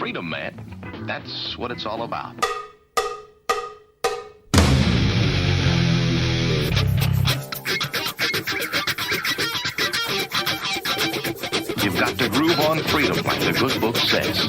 freedom, man. That's what it's all about. You've got to groove on freedom, like the good book says.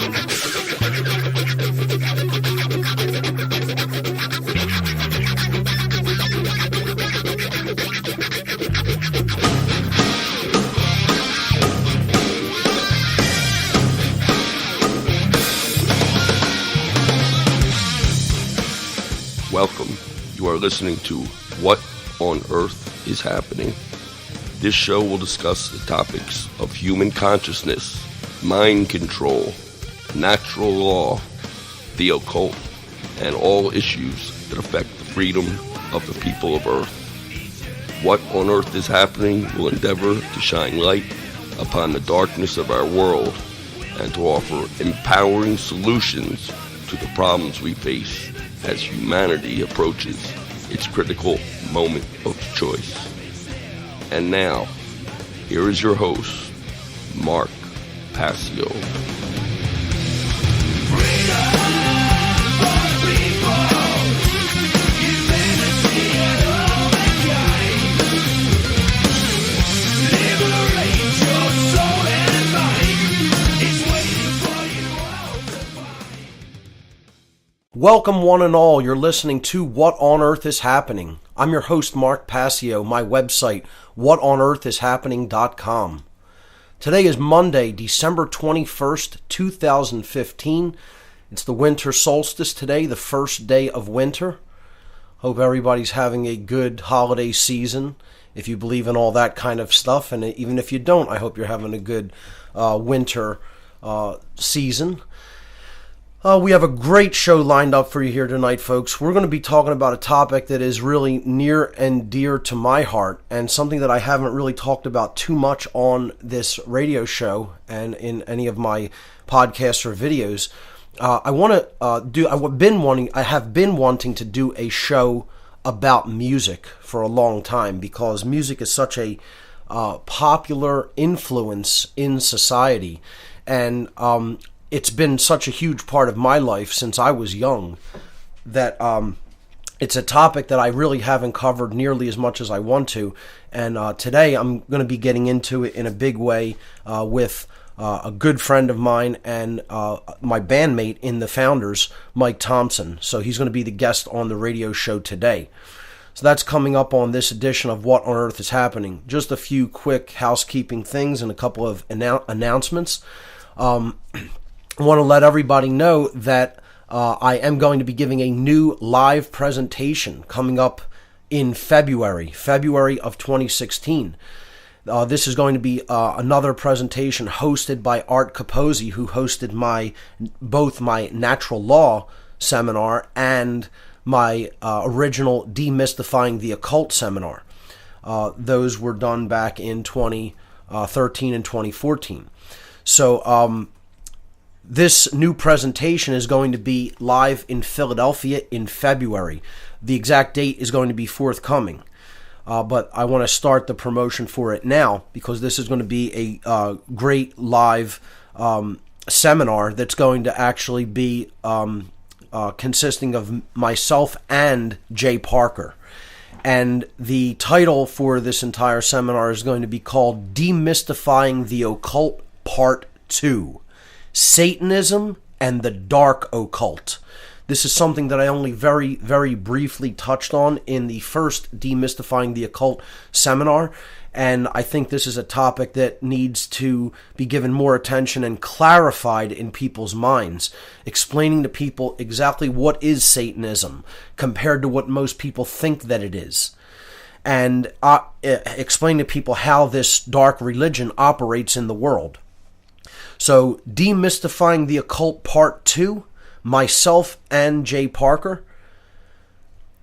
Welcome. You are listening to What on Earth is Happening. This show will discuss the topics of human consciousness, mind control, natural law, the occult, and all issues that affect the freedom of the people of Earth. What on Earth is Happening will endeavor to shine light upon the darkness of our world and to offer empowering solutions to the problems we face as humanity approaches its critical moment of choice. And now, here is your host, Mark Passio. Welcome one and all, you're listening to What on Earth is Happening. I'm your host Mark Passio, my website, whatonearthishappening.com. Today is Monday, December 21st, 2015. It's the winter solstice today, the first day of winter. Hope everybody's having a good holiday season, if you believe in all that kind of stuff. And even if you don't, I hope you're having a good winter season. We have a great show lined up for you here tonight, folks. We're going to be talking about a topic that is really near and dear to my heart and something that I haven't really talked about too much on this radio show and in any of my podcasts or videos. I have been wanting to do a show about music for a long time because music is such a popular influence in society, and it's been such a huge part of my life since I was young that it's a topic that I really haven't covered nearly as much as I want to. And today I'm going to be getting into it in a big way with a good friend of mine and my bandmate in the Founders, Mike Thompson. So he's going to be the guest on the radio show today. So that's coming up on this edition of What on Earth is Happening. Just a few quick housekeeping things and a couple of announcements. I want to let everybody know that I am going to be giving a new live presentation coming up in February of 2016. This is going to be another presentation hosted by Art Capozzi, who hosted both my natural law seminar and my original Demystifying the Occult seminar. Those were done back in 2013 and 2014. So, this new presentation is going to be live in Philadelphia in February. The exact date is going to be forthcoming, but I want to start the promotion for it now because this is going to be a great live seminar that's going to actually be consisting of myself and Jay Parker. And the title for this entire seminar is going to be called Demystifying the Occult Part 2. Satanism and the Dark Occult. This is something that I only very, very briefly touched on in the first Demystifying the Occult seminar, and I think this is a topic that needs to be given more attention and clarified in people's minds, explaining to people exactly what is Satanism compared to what most people think that it is, and explain to people how this dark religion operates in the world. So, Demystifying the Occult Part 2, myself and Jay Parker,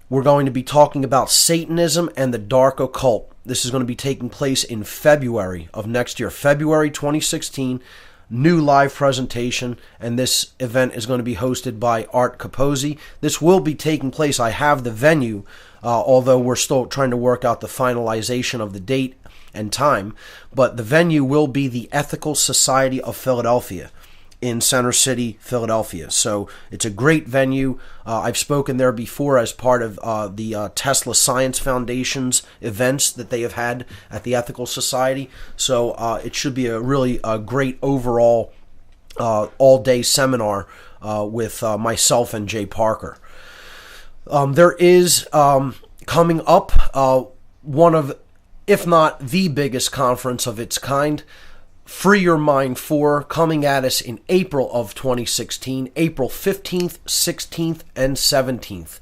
we're going to be talking about Satanism and the Dark Occult. This is going to be taking place in February of next year, February 2016, new live presentation, and this event is going to be hosted by Art Capozzi. This will be taking place, I have the venue, although we're still trying to work out the finalization of the date and time, but the venue will be the Ethical Society of Philadelphia. in Center City, Philadelphia. So it's a great venue. I've spoken there before as part of the Tesla Science Foundation's events that they have had at the Ethical Society. So it should be a really great overall all-day seminar with myself and Jay Parker. There is coming up one of, if not the biggest conference of its kind, Free Your Mind 4, coming at us in April of 2016, April 15th, 16th, and 17th.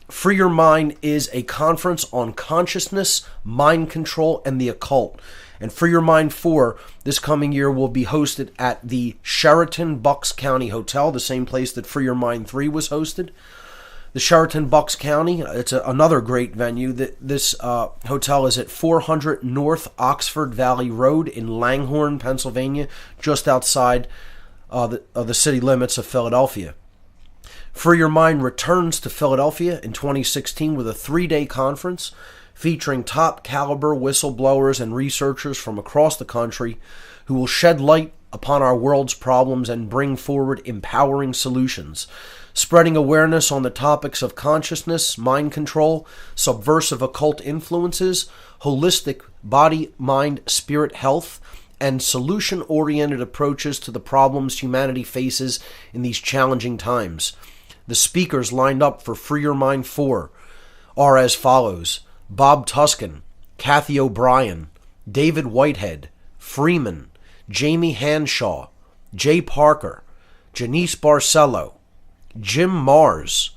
Free Your Mind is a conference on consciousness, mind control, and the occult. And Free Your Mind 4 this coming year will be hosted at the Sheraton Bucks County Hotel, the same place that Free Your Mind 3 was hosted. The Sheraton Bucks County, it's another great venue. This hotel is at 400 North Oxford Valley Road in Langhorne, Pennsylvania, just outside of the city limits of Philadelphia. Free Your Mind returns to Philadelphia in 2016 with a 3-day conference featuring top caliber whistleblowers and researchers from across the country who will shed light upon our world's problems and bring forward empowering solutions, spreading awareness on the topics of consciousness, mind control, subversive occult influences, holistic body, mind, spirit health, and solution-oriented approaches to the problems humanity faces in these challenging times. The speakers lined up for Free Your Mind 4 are as follows: Bob Tuskin, Kathy O'Brien, David Whitehead, Freeman, Jamie Hanshaw, Jay Parker, Janice Barcelo, Jim Mars,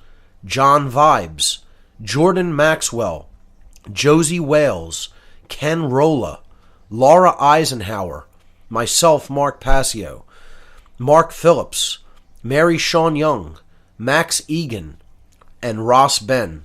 John Vibes, Jordan Maxwell, Josie Wales, Ken Rolla, Laura Eisenhower, myself, Mark Passio, Mark Phillips, Mary Sean Young, Max Egan, and Ross Ben.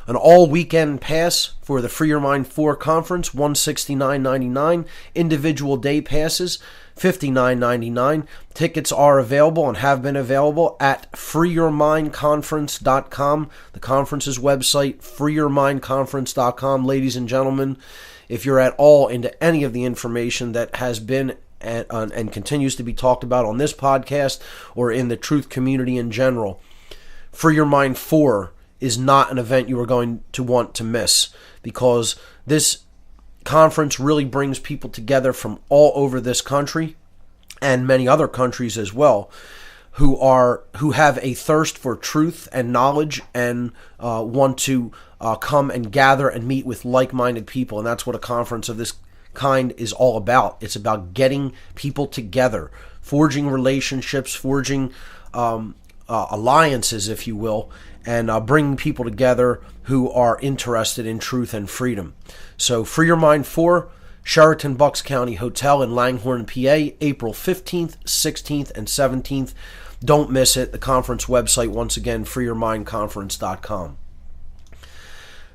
An all-weekend pass for the Free Your Mind 4 conference, $169.99. Individual day passes, $59.99. Tickets are available and have been available at freeyourmindconference.com. The conference's website, freeyourmindconference.com. Ladies and gentlemen, if you're at all into any of the information that has been and continues to be talked about on this podcast or in the truth community in general, Free Your Mind 4 is not an event you are going to want to miss, because this conference really brings people together from all over this country and many other countries as well, who have a thirst for truth and knowledge and want to come and gather and meet with like-minded people. And that's what a conference of this kind is all about. It's about getting people together, forging relationships, forging alliances, if you will, and bringing people together who are interested in truth and freedom. So Free Your Mind 4, Sheraton Bucks County Hotel in Langhorne, PA, April 15th, 16th, and 17th. Don't miss it. The conference website, once again, freeyourmindconference.com.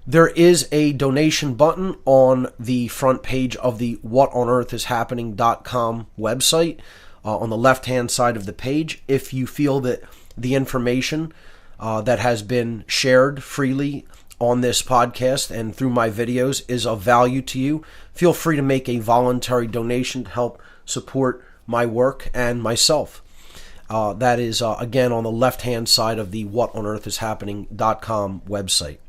There is a donation button on the front page of the whatonearthishappening.com website on the left-hand side of the page. If you feel that the information that has been shared freely on this podcast and through my videos is of value to you, feel free to make a voluntary donation to help support my work and myself. That is, again, on the left-hand side of the whatonearthishappening.com website.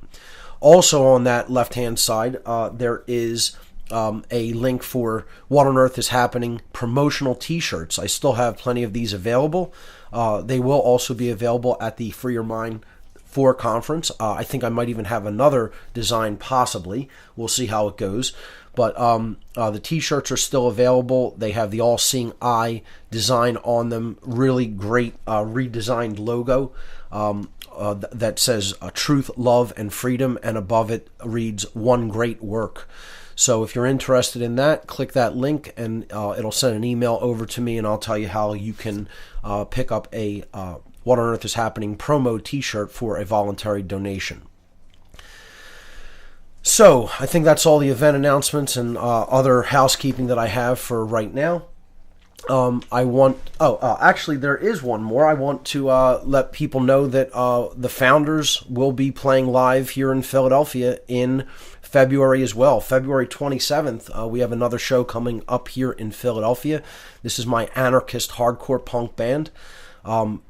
Also on that left-hand side, there is a link for What on Earth is Happening promotional t-shirts. I still have plenty of these available. They will also be available at the Free Your Mind 4 conference. I think I might even have another design possibly. We'll see how it goes. But the t-shirts are still available. They have the all-seeing eye design on them. Really great redesigned logo that says truth, love, and freedom. And above it reads one great work. So if you're interested in that, click that link and it'll send an email over to me, and I'll tell you how you can pick up a What on Earth is Happening promo t-shirt for a voluntary donation. So I think that's all the event announcements and other housekeeping that I have for right now. Actually, there is one more. I want to let people know that the Founders will be playing live here in Philadelphia in February as well. February 27th, we have another show coming up here in Philadelphia. This is my anarchist hardcore punk band.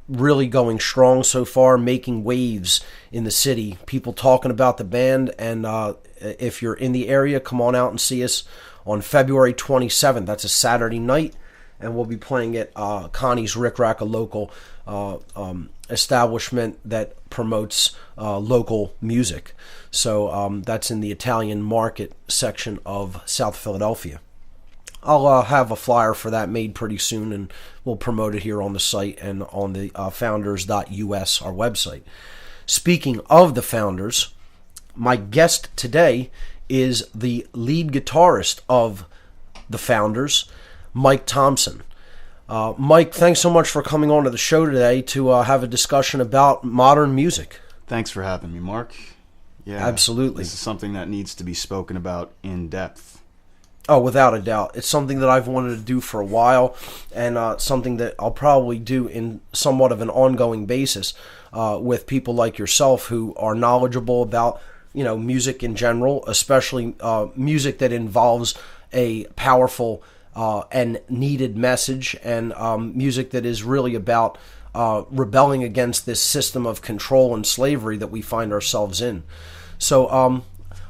Really going strong so far, making waves in the city. People talking about the band, and if you're in the area, come on out and see us on February 27th. That's a Saturday night, and we'll be playing at Connie's Rick Rack, a local establishment that promotes local music. So that's in the Italian Market section of South Philadelphia. I'll have a flyer for that made pretty soon, and we'll promote it here on the site and on the founders.us, our website. Speaking of the Founders, my guest today is the lead guitarist of the Founders, Mike Thompson. Mike, thanks so much for coming on to the show today to have a discussion about modern music. Thanks for having me, Mark. Yeah, absolutely. This is something that needs to be spoken about in depth. Oh, without a doubt. It's something that I've wanted to do for a while, and something that I'll probably do in somewhat of an ongoing basis with people like yourself who are knowledgeable about, music in general, especially music that involves a powerful and needed message, and music that is really about rebelling against this system of control and slavery that we find ourselves in. So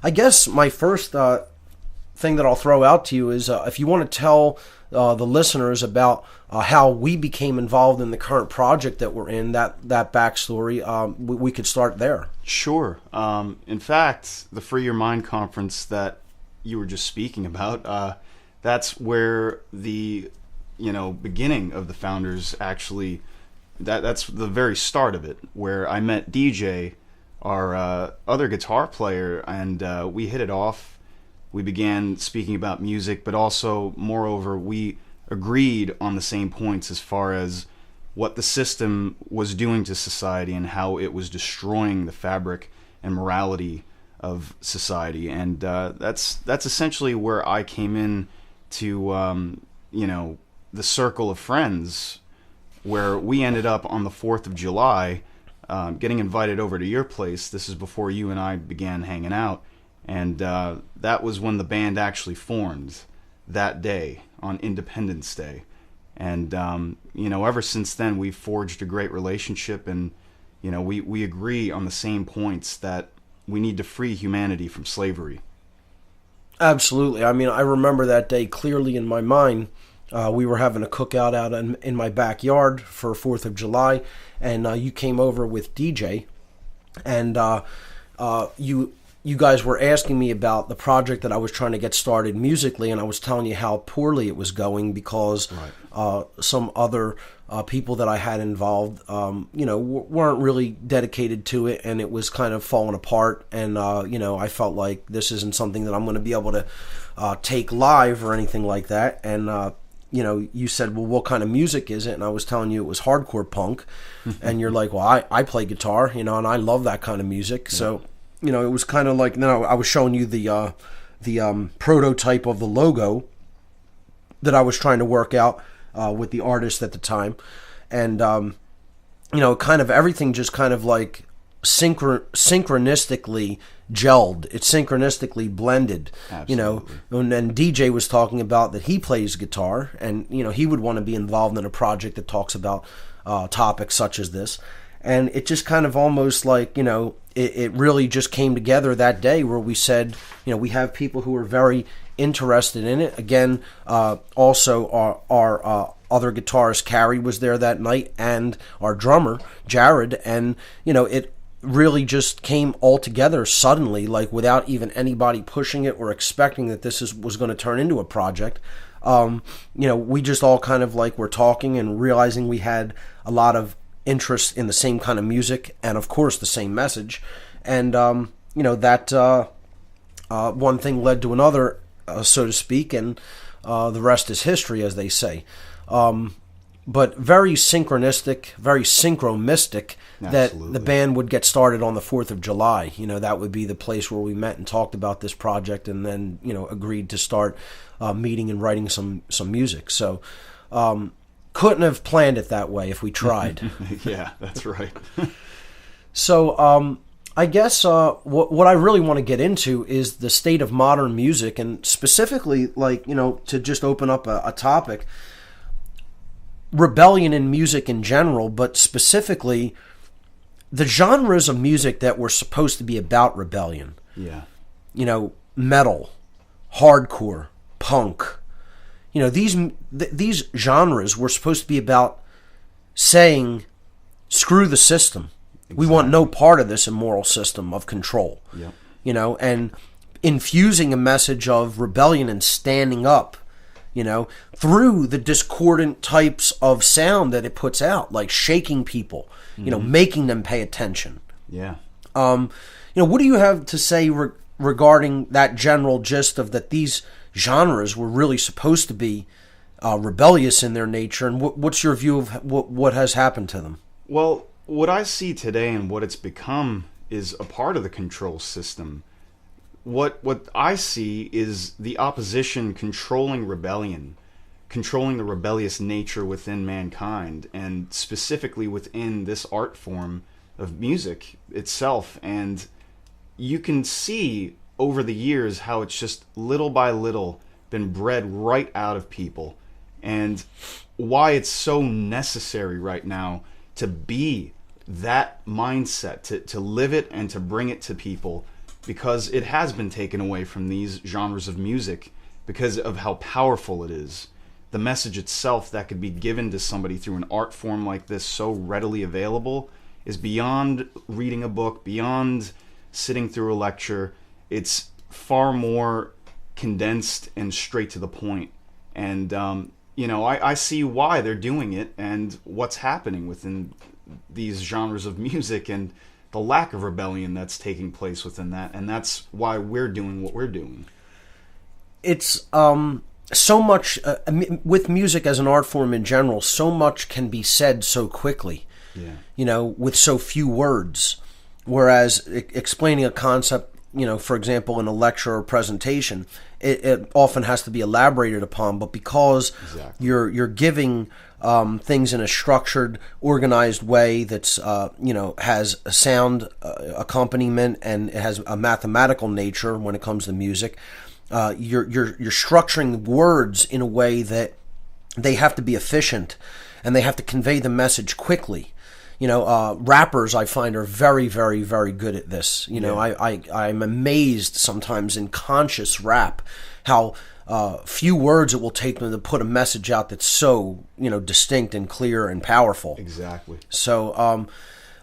I guess my first thing that I'll throw out to you is if you want to tell the listeners about how we became involved in the current project that we're in, that backstory, we could start there. Sure. In fact, the Free Your Mind conference that you were just speaking about, that's where the beginning of the Founders actually, that's the very start of it, where I met DJ, our other guitar player, and we hit it off. We began speaking about music, but also, moreover, we agreed on the same points as far as what the system was doing to society and how it was destroying the fabric and morality of society. And that's essentially where I came in to, the circle of friends, where we ended up on the 4th of July getting invited over to your place. This is before you and I began hanging out. And that was when the band actually formed, that day, on Independence Day. And, ever since then, we've forged a great relationship, and, we agree on the same points that we need to free humanity from slavery. Absolutely. I mean, I remember that day clearly in my mind. We were having a cookout out in my backyard for 4th of July, and you came over with DJ, and you guys were asking me about the project that I was trying to get started musically, and I was telling you how poorly it was going because some other people that I had involved, weren't really dedicated to it, and it was kind of falling apart. And I felt like this isn't something that I'm going to be able to take live or anything like that. And you said, well, what kind of music is it? And I was telling you it was hardcore punk, and you're like, well, I play guitar, and I love that kind of music, so. It was kind of like, I was showing you the prototype of the logo that I was trying to work out with the artist at the time. And, kind of everything just kind of like synchronistically gelled. It synchronistically blended. Absolutely. And then DJ was talking about that he plays guitar, and, he would want to be involved in a project that talks about topics such as this. And it just kind of almost like, it really just came together that day where we said, we have people who are very interested in it. Again, also our other guitarist, Carrie, was there that night, and our drummer, Jared. And, it really just came all together suddenly, like without even anybody pushing it or expecting that this was going to turn into a project. We just all kind of like were talking and realizing we had a lot of interest in the same kind of music and of course the same message, and that one thing led to another, so to speak, and the rest is history, as they say. But very synchronistic, very synchromistic. Absolutely. That the band would get started on the 4th of July. That would be the place where we met and talked about this project, and then agreed to start meeting and writing some music. So couldn't have planned it that way if we tried. Yeah, that's right. So I guess what I really want to get into is the state of modern music, and specifically, like, to just open up a topic, rebellion in music in general, but specifically the genres of music that were supposed to be about rebellion. Yeah. Metal, hardcore, punk. These genres were supposed to be about saying, screw the system. We want no part of this immoral system of control. Yep. And infusing a message of rebellion and standing up, through the discordant types of sound that it puts out, like shaking people, making them pay attention. Yeah. What do you have to say regarding that general gist of that these genres were really supposed to be rebellious in their nature, and what's your view of what has happened to them? Well, what I see today and what it's become is a part of the control system. What I see is the opposition controlling rebellion, controlling the rebellious nature within mankind, and specifically within this art form of music itself. And you can see over the years how it's just little by little been bred right out of people, and why it's so necessary right now to be that mindset, to live it and to bring it to people, because it has been taken away from these genres of music because of how powerful it is. The message itself that could be given to somebody through an art form like this, so readily available, is beyond reading a book, beyond sitting through a lecture. It's far more condensed and straight to the point. And, I see why they're doing it and what's happening within these genres of music and the lack of rebellion that's taking place within that. And that's why we're doing what we're doing. It's so much, with music as an art form in general, so much can be said so quickly, with so few words. Whereas explaining a concept, for example, in a lecture or presentation, it often has to be elaborated upon. But because you're giving things in a structured, organized way that's has a sound accompaniment, and it has a mathematical nature when it comes to music, you're structuring words in a way that they have to be efficient and they have to convey the message quickly. Rappers, I find, are very, very, very good at this. I'm amazed sometimes in conscious rap how few words it will take them to put a message out that's so, distinct and clear and powerful. Exactly. So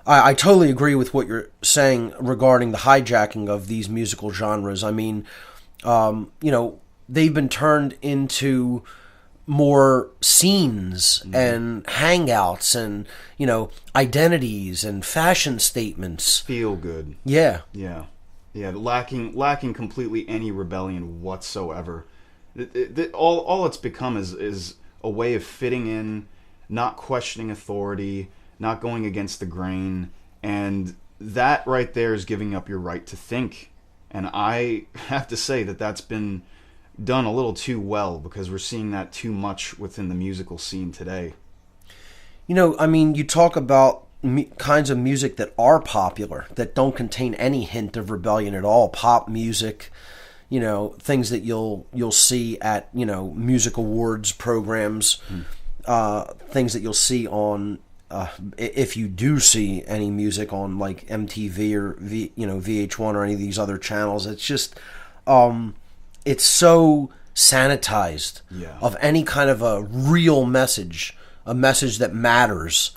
I totally agree with what you're saying regarding the hijacking of these musical genres. I mean, they've been turned into more scenes and hangouts and, identities and fashion statements. Feel good. Yeah. Yeah. Yeah. Lacking completely any rebellion whatsoever. All it's become is a way of fitting in, not questioning authority, not going against the grain. And that right there is giving up your right to think. And I have to say that that's been done a little too well, because we're seeing that too much within the musical scene today. You talk about kinds of music that are popular, that don't contain any hint of rebellion at all. Pop music, things that you'll see at, music awards programs, things that you'll see on, if you do see any music on like MTV or VH1 or any of these other channels. It's just, it's so sanitized of any kind of a real message, a message that matters.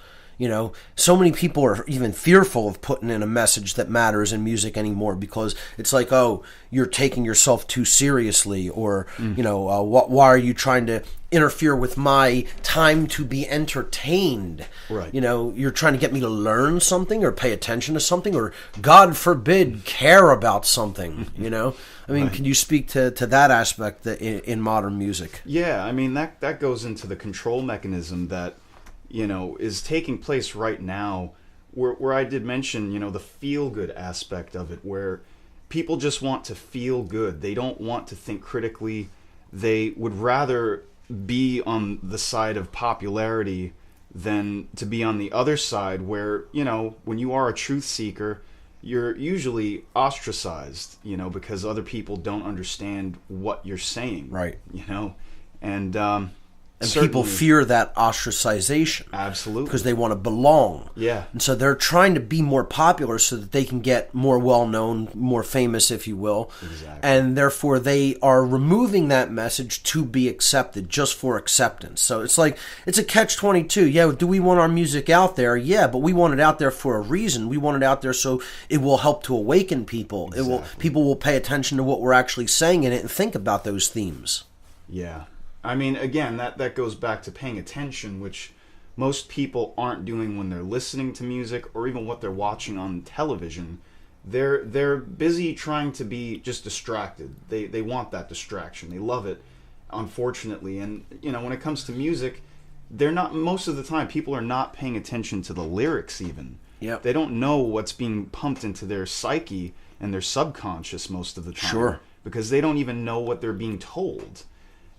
So many people are even fearful of putting in a message that matters in music anymore, because it's like, oh, you're taking yourself too seriously, or, why are you trying to interfere with my time to be entertained? Right. You're trying to get me to learn something or pay attention to something, or, God forbid, care about something, I mean, Can you speak to that aspect in modern music? Yeah, I mean, that goes into the control mechanism that, is taking place right now, where I did mention, the feel-good aspect of it, where people just want to feel good. They don't want to think critically. They would rather be on the side of popularity than to be on the other side, where, when you are a truth seeker, you're usually ostracized, because other people don't understand what you're saying. Right. And people fear that ostracization. Absolutely. Because they want to belong. Yeah. And so they're trying to be more popular so that they can get more well-known, more famous, if you will. Exactly. And therefore they are removing that message to be accepted, just for acceptance. So it's like, it's a catch-22. Yeah, do we want our music out there? Yeah, but we want it out there for a reason. We want it out there so it will help to awaken people. Exactly. People will pay attention to what we're actually saying in it and think about those themes. Yeah. I mean, again, that goes back to paying attention, which most people aren't doing when they're listening to music or even what they're watching on television. They're busy trying to be just distracted. They want that distraction. They love it, unfortunately. And, when it comes to music, they're not, most of the time, people are not paying attention to the lyrics even. Yep. They don't know what's being pumped into their psyche and their subconscious most of the time. Sure. Because they don't even know what they're being told.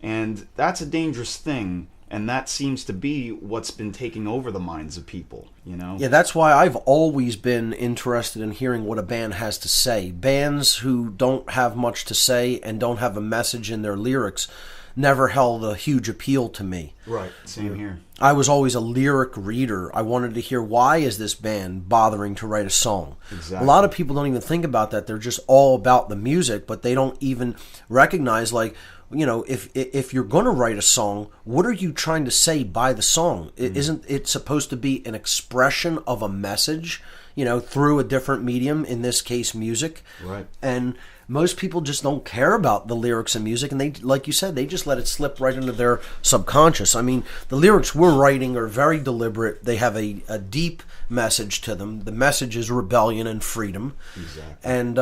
And that's a dangerous thing, and that seems to be what's been taking over the minds of people, Yeah, that's why I've always been interested in hearing what a band has to say. Bands who don't have much to say and don't have a message in their lyrics never held a huge appeal to me. Right, same here. I was always a lyric reader. I wanted to hear, why is this band bothering to write a song? Exactly. A lot of people don't even think about that. They're just all about the music, but they don't even recognize, like, if you're going to write a song, what are you trying to say by the song? Isn't it supposed to be an expression of a message, through a different medium, in this case, music? Right. And most people just don't care about the lyrics of music, and they, like you said, they just let it slip right into their subconscious. I mean, the lyrics we're writing are very deliberate. They have a deep message to them. The message is rebellion and freedom. Exactly. And,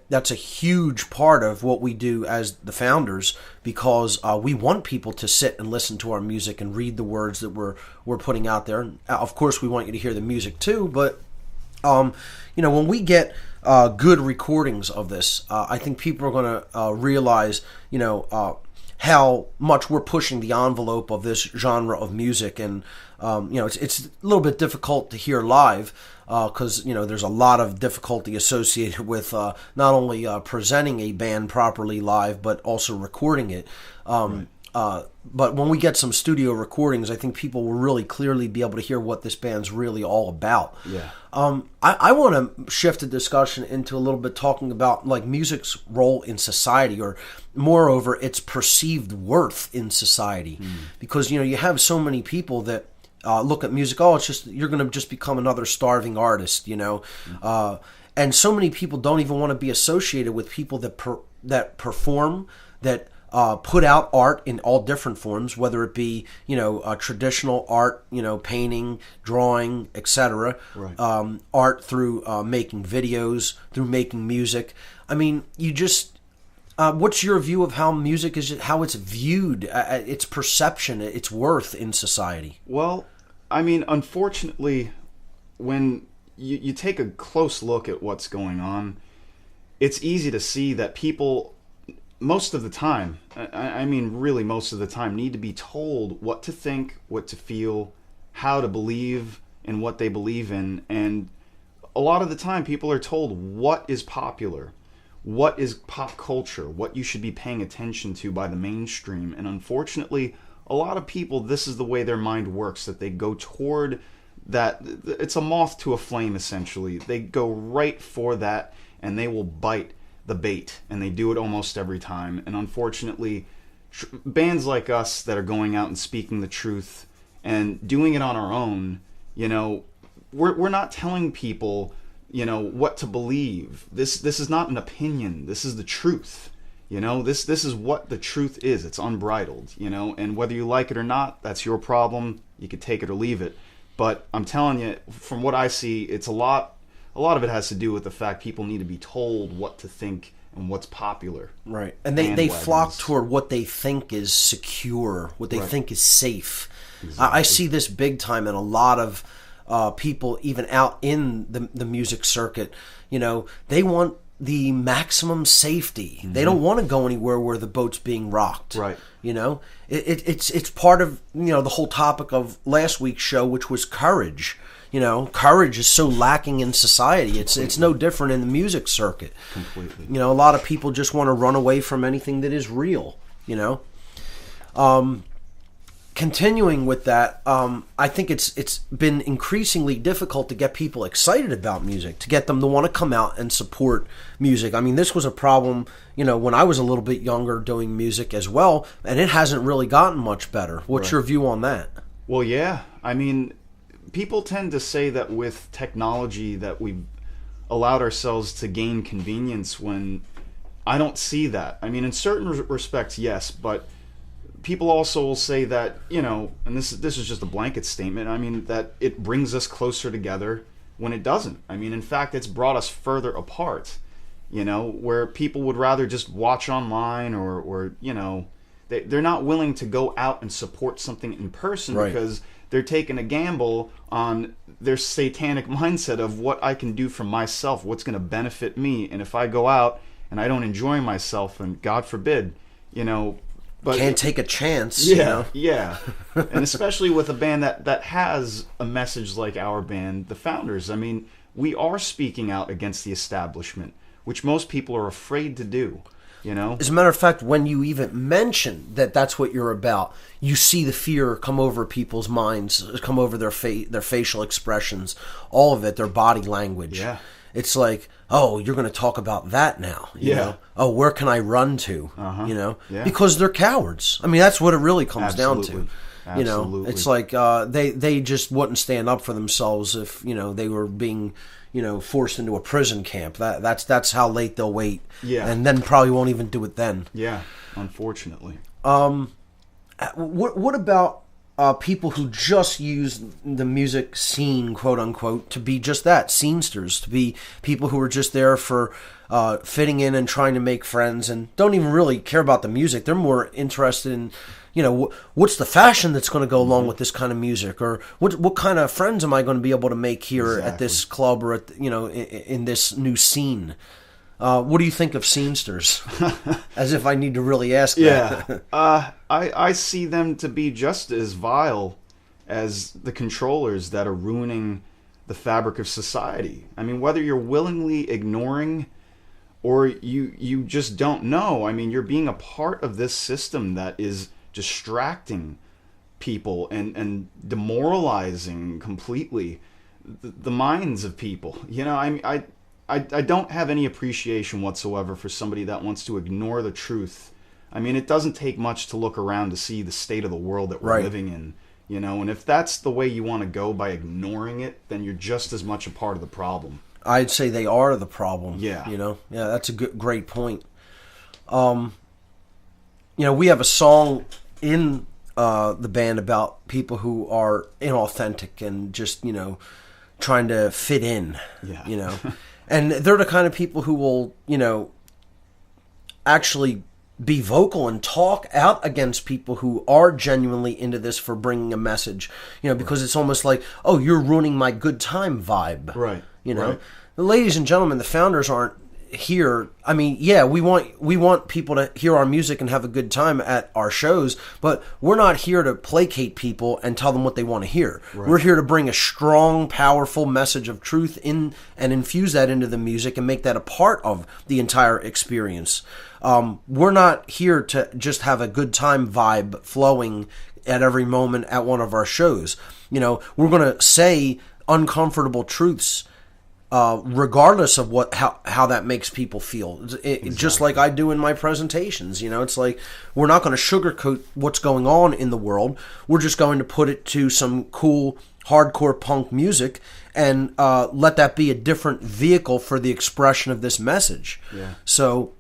that's a huge part of what we do as the founders, because we want people to sit and listen to our music and read the words that we're putting out there. And, of course, we want you to hear the music too, but when we get good recordings of this, I think people are going to realize, how much we're pushing the envelope of this genre of music. And, it's a little bit difficult to hear live because, there's a lot of difficulty associated with not only presenting a band properly live, but also recording it. Right. But when we get some studio recordings, I think people will really clearly be able to hear what this band's really all about. Yeah. I want to shift the discussion into a little bit talking about like music's role in society, or moreover, its perceived worth in society. Because, you have so many people that look at music, it's just, you're going to just become another starving artist, and so many people don't even want to be associated with people that perform, that put out art in all different forms, whether it be, traditional art, painting, drawing, etc. Right. Art through making videos, through making music. I mean, you just, what's your view of how music is, how it's viewed, its perception, its worth in society? Well, I mean, unfortunately, when you take a close look at what's going on, it's easy to see that people, most of the time, I mean really most of the time, need to be told what to think, what to feel, how to believe in what they believe in. And a lot of the time people are told what is popular, what is pop culture, what you should be paying attention to by the mainstream. And unfortunately, a lot of people, this is the way their mind works, that they go toward that. It's a moth to a flame, essentially. They go right for that, and they will bite the bait, and they do it almost every time. And unfortunately, bands like us that are going out and speaking the truth and doing it on our own, we're not telling people, what to believe. This is not an opinion. This is the truth. This is what the truth is. It's unbridled, and whether you like it or not, that's your problem. You could take it or leave it. But I'm telling you, from what I see, it's a lot of it has to do with the fact people need to be told what to think and what's popular. Right. And they flock toward what they think is secure, what they think is safe. Exactly. I see this big time in a lot of people, even out in the music circuit. They want the maximum safety. Mm-hmm. They don't want to go anywhere where the boat's being rocked. Right. It's part of the whole topic of last week's show, which was courage. Courage is so lacking in society. It's no different in the music circuit. Completely. A lot of people just want to run away from anything that is real. Continuing with that, I think it's been increasingly difficult to get people excited about music, to get them to want to come out and support music. I mean, this was a problem, when I was a little bit younger doing music as well, and it hasn't really gotten much better. What's your view on that? Well, yeah. I mean, people tend to say that with technology that we've allowed ourselves to gain convenience, when I don't see that. I mean, in certain respects, yes, but people also will say that, and this is just a blanket statement, I mean, that it brings us closer together when it doesn't. I mean, in fact, it's brought us further apart, where people would rather just watch online or they're not willing to go out and support something in person, because they're taking a gamble on their satanic mindset of what I can do for myself, what's going to benefit me. And if I go out and I don't enjoy myself, and God forbid, but can't take a chance. Yeah. And especially with a band that has a message like our band, the Founders. I mean, we are speaking out against the establishment, which most people are afraid to do. As a matter of fact, when you even mention that that's what you're about, you see the fear come over people's minds, come over their facial expressions, all of it, their body language. Yeah. It's like, oh, you're going to talk about that now. You know? Oh, where can I run to? Yeah. Because they're cowards. I mean, that's what it really comes down to. Absolutely. It's like they just wouldn't stand up for themselves if they were being forced into a prison camp. That's how late they'll wait. Yeah. And then probably won't even do it then. Yeah, unfortunately. What about people who just use the music scene, quote unquote, to be just that, scenesters, to be people who are just there for fitting in and trying to make friends and don't even really care about the music. They're more interested in, what's the fashion that's going to go along with this kind of music, or what kind of friends am I going to be able to make here at this club, or at in this new scene. What do you think of scenesters? As if I need to really ask that. I see them to be just as vile as the controllers that are ruining the fabric of society. I mean, whether you're willingly ignoring or you just don't know, I mean, you're being a part of this system that is distracting people and demoralizing completely the minds of people. I don't have any appreciation whatsoever for somebody that wants to ignore the truth. I mean, it doesn't take much to look around to see the state of the world that we're living in, and if that's the way you want to go by ignoring it, then you're just as much a part of the problem. I'd say they are the problem. Yeah. Yeah, that's a great point. We have a song in the band about people who are inauthentic and just, trying to fit in, And they're the kind of people who will, actually be vocal and talk out against people who are genuinely into this for bringing a message, because it's almost like, oh, you're ruining my good time vibe. Right. Right. Ladies and gentlemen, the Founders aren't here. I mean, yeah, we want people to hear our music and have a good time at our shows, but we're not here to placate people and tell them what they want to hear. Right. We're here to bring a strong, powerful message of truth in and infuse that into the music and make that a part of the entire experience. We're not here to just have a good time vibe flowing at every moment at one of our shows. We're going to say uncomfortable truths, regardless of how that makes people feel. Exactly. Just like I do in my presentations. It's like we're not going to sugarcoat what's going on in the world. We're just going to put it to some cool hardcore punk music and let that be a different vehicle for the expression of this message. Yeah. So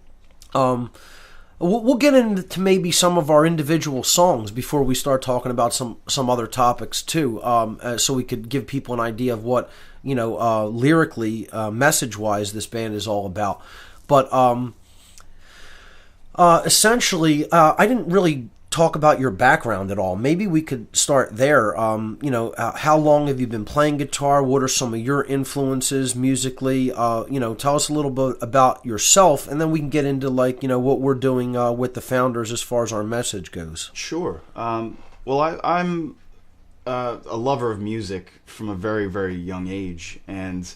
we'll get into maybe some of our individual songs before we start talking about some other topics too, so we could give people an idea of what lyrically, message-wise, this band is all about. But essentially, I didn't really talk about your background at all. Maybe we could start there. How long have you been playing guitar? What are some of your influences musically? Tell us a little bit about yourself, and then we can get into what we're doing with the Founders as far as our message goes. Sure. Well, I'm a lover of music from a very, very young age, and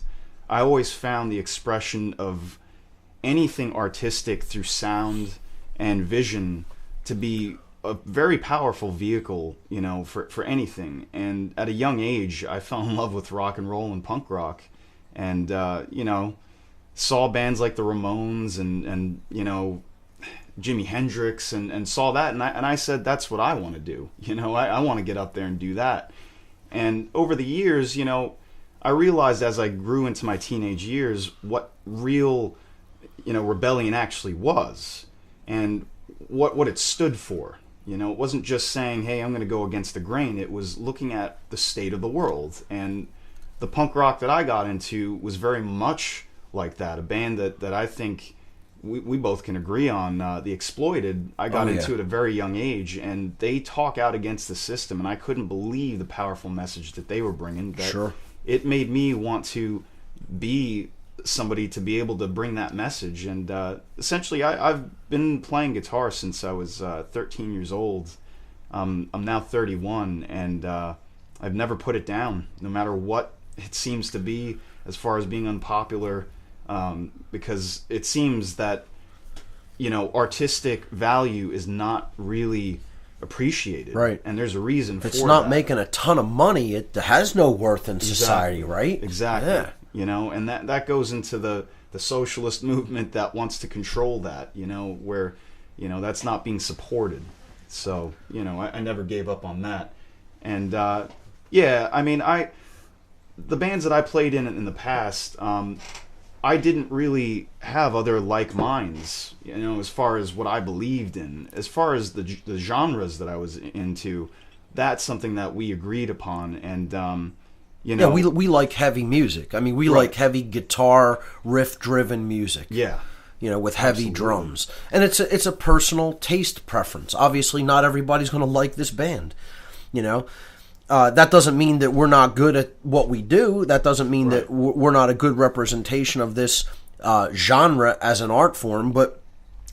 I always found the expression of anything artistic through sound and vision to be a very powerful vehicle, you know, for anything. And at a young age, I fell in love with rock and roll and punk rock, and you know, saw bands like the Ramones and you know, Jimi Hendrix, and saw that, and I said, that's what I want to do. You know, I want to get up there and do that. And over the years, you know, I realized as I grew into my teenage years what real, you know, rebellion actually was, and what it stood for. You know, it wasn't just saying, hey, I'm going to go against the grain. It was looking at the state of the world. And the punk rock that I got into was very much like that. A band that I think we both can agree on, The Exploited. I got into at a very young age, and they talk out against the system, and I couldn't believe the powerful message that they were bringing. That Sure. It made me want to be somebody to be able to bring that message. And essentially, I've been playing guitar since I was 13 years old. I'm now 31, and I've never put it down, no matter what it seems to be as far as being unpopular, because it seems that, you know, artistic value is not really appreciated, Right? And there's a reason for If it's not that. making a ton of money, it has no worth in society, right? Exactly. Yeah. You know, and that goes into the socialist movement that wants to control that, you know, where, you know, that's not being supported. So, you know, I never gave up on that. And yeah, I mean, the bands that I played in the past, I didn't really have other like minds, you know, as far as what I believed in. As far as the genres that I was into, that's something that we agreed upon. And you know, Yeah, we like heavy music. I mean, we like heavy guitar riff driven music. yeah, You know, with heavy drums. And it's a personal taste preference. Obviously, not everybody's going to like this band. You know, that doesn't mean that we're not good at what we do. That doesn't mean that we're not a good representation of this genre as an art form. But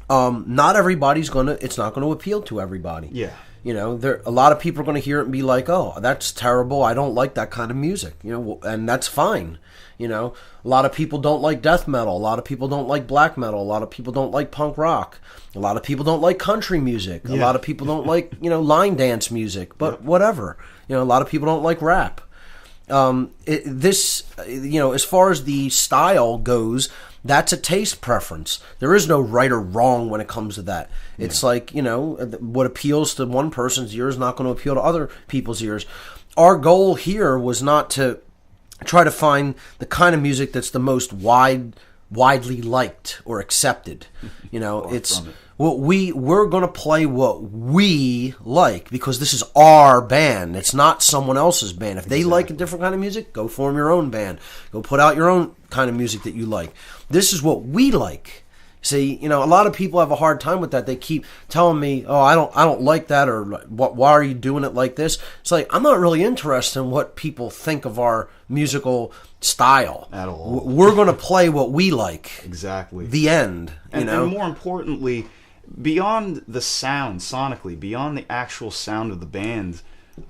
not everybody's it's not going to appeal to everybody. yeah. You know, a lot of people are going to hear it and be like, "Oh, that's terrible. I don't like that kind of music." You know, and that's fine. You know, a lot of people don't like death metal. A lot of people don't like black metal. A lot of people don't like punk rock. A lot of people don't like country music. A lot of people don't like, you know, line dance music. But whatever. You know, a lot of people don't like rap. You know, as far as the style goes, that's a taste preference. There is no right or wrong when it comes to that. It's like, you know, what appeals to one person's ear is not going to appeal to other people's ears. Our goal here was not to try to find the kind of music that's the most widely liked or accepted. You know, it's what we're going to play what we like, because this is our band. It's not someone else's band. If they like a different kind of music, go form your own band. Go put out your own kind of music that you like. This is what we like. See, you know, a lot of people have a hard time with that. They keep telling me, "Oh, I don't like that," or "Why are you doing it like this?" It's like, I'm not really interested in what people think of our musical style At all. We're going to play what we like. Exactly. The end. And you know, more importantly, beyond the sound, sonically, beyond the actual sound of the band,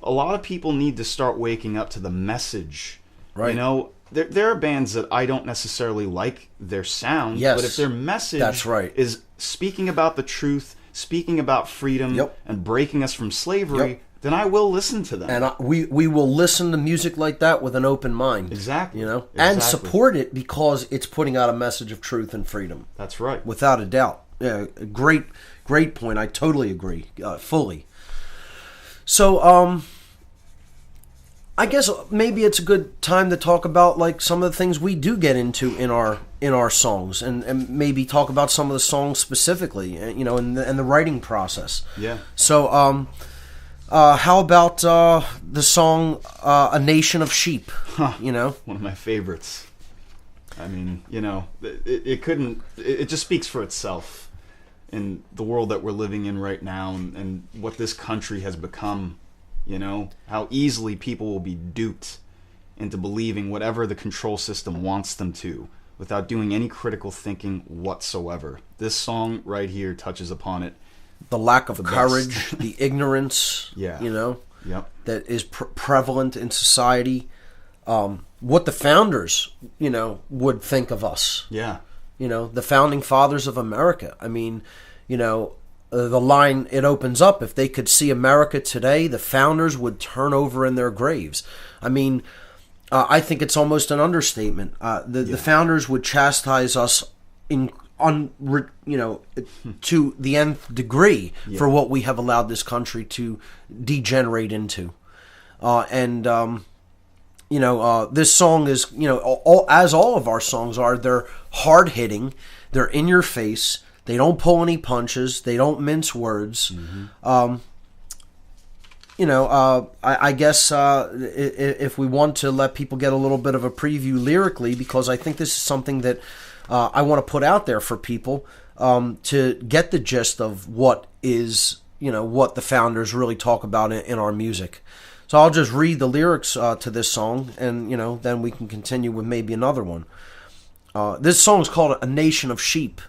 a lot of people need to start waking up to the message. Right. You know, there are bands that I don't necessarily like their sound, Yes. but if their message That's right. is speaking about the truth, speaking about freedom, Yep. and breaking us from slavery, Yep. then I will listen to them. and we will listen to music like that with an open mind. Exactly. You know, Exactly. and support it because it's putting out a message of truth and freedom. That's right. Without a doubt. Yeah, great point. I totally agree, fully. So, I guess maybe it's a good time to talk about like some of the things we do get into in our songs, and maybe talk about some of the songs specifically, you know, and the writing process. Yeah. So, how about the song "A Nation of Sheep"? You know, One of my favorites. I mean, you know, it just speaks for itself in the world that we're living in right now, and what this country has become. You know, how easily people will be duped into believing whatever the control system wants them to, without doing any critical thinking whatsoever. This song right here touches upon it. the lack of The best. courage, the ignorance. Yeah. You know, that is prevalent in society. What the founders, would think of us. Yeah. The founding fathers of America. I mean, the line, it opens up, if they could see America today, the founders would turn over in their graves. I mean, I think it's almost an understatement. The founders would chastise us to the nth degree for what we have allowed this country to degenerate into. This song is, as all of our songs are, they're hard-hitting, they're in your face, they don't pull any punches, they don't mince words. I guess if we want to let people get a little bit of a preview lyrically, because I think this is something that I want to put out there for people to get the gist of what is, what the founders really talk about in our music. So I'll just read the lyrics to this song, and then we can continue with maybe another one. This song is called "A Nation of Sheep."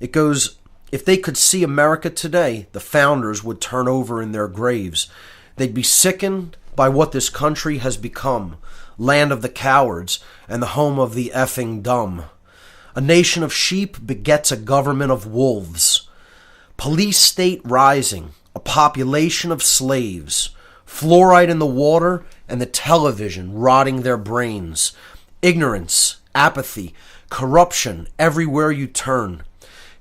It goes, if they could see America today, the founders would turn over in their graves. They'd be sickened by what this country has become, land of the cowards and the home of the effing dumb. A nation of sheep begets a government of wolves. Police state rising, a population of slaves. Fluoride in the water and the television rotting their brains. Ignorance, apathy, corruption everywhere you turn.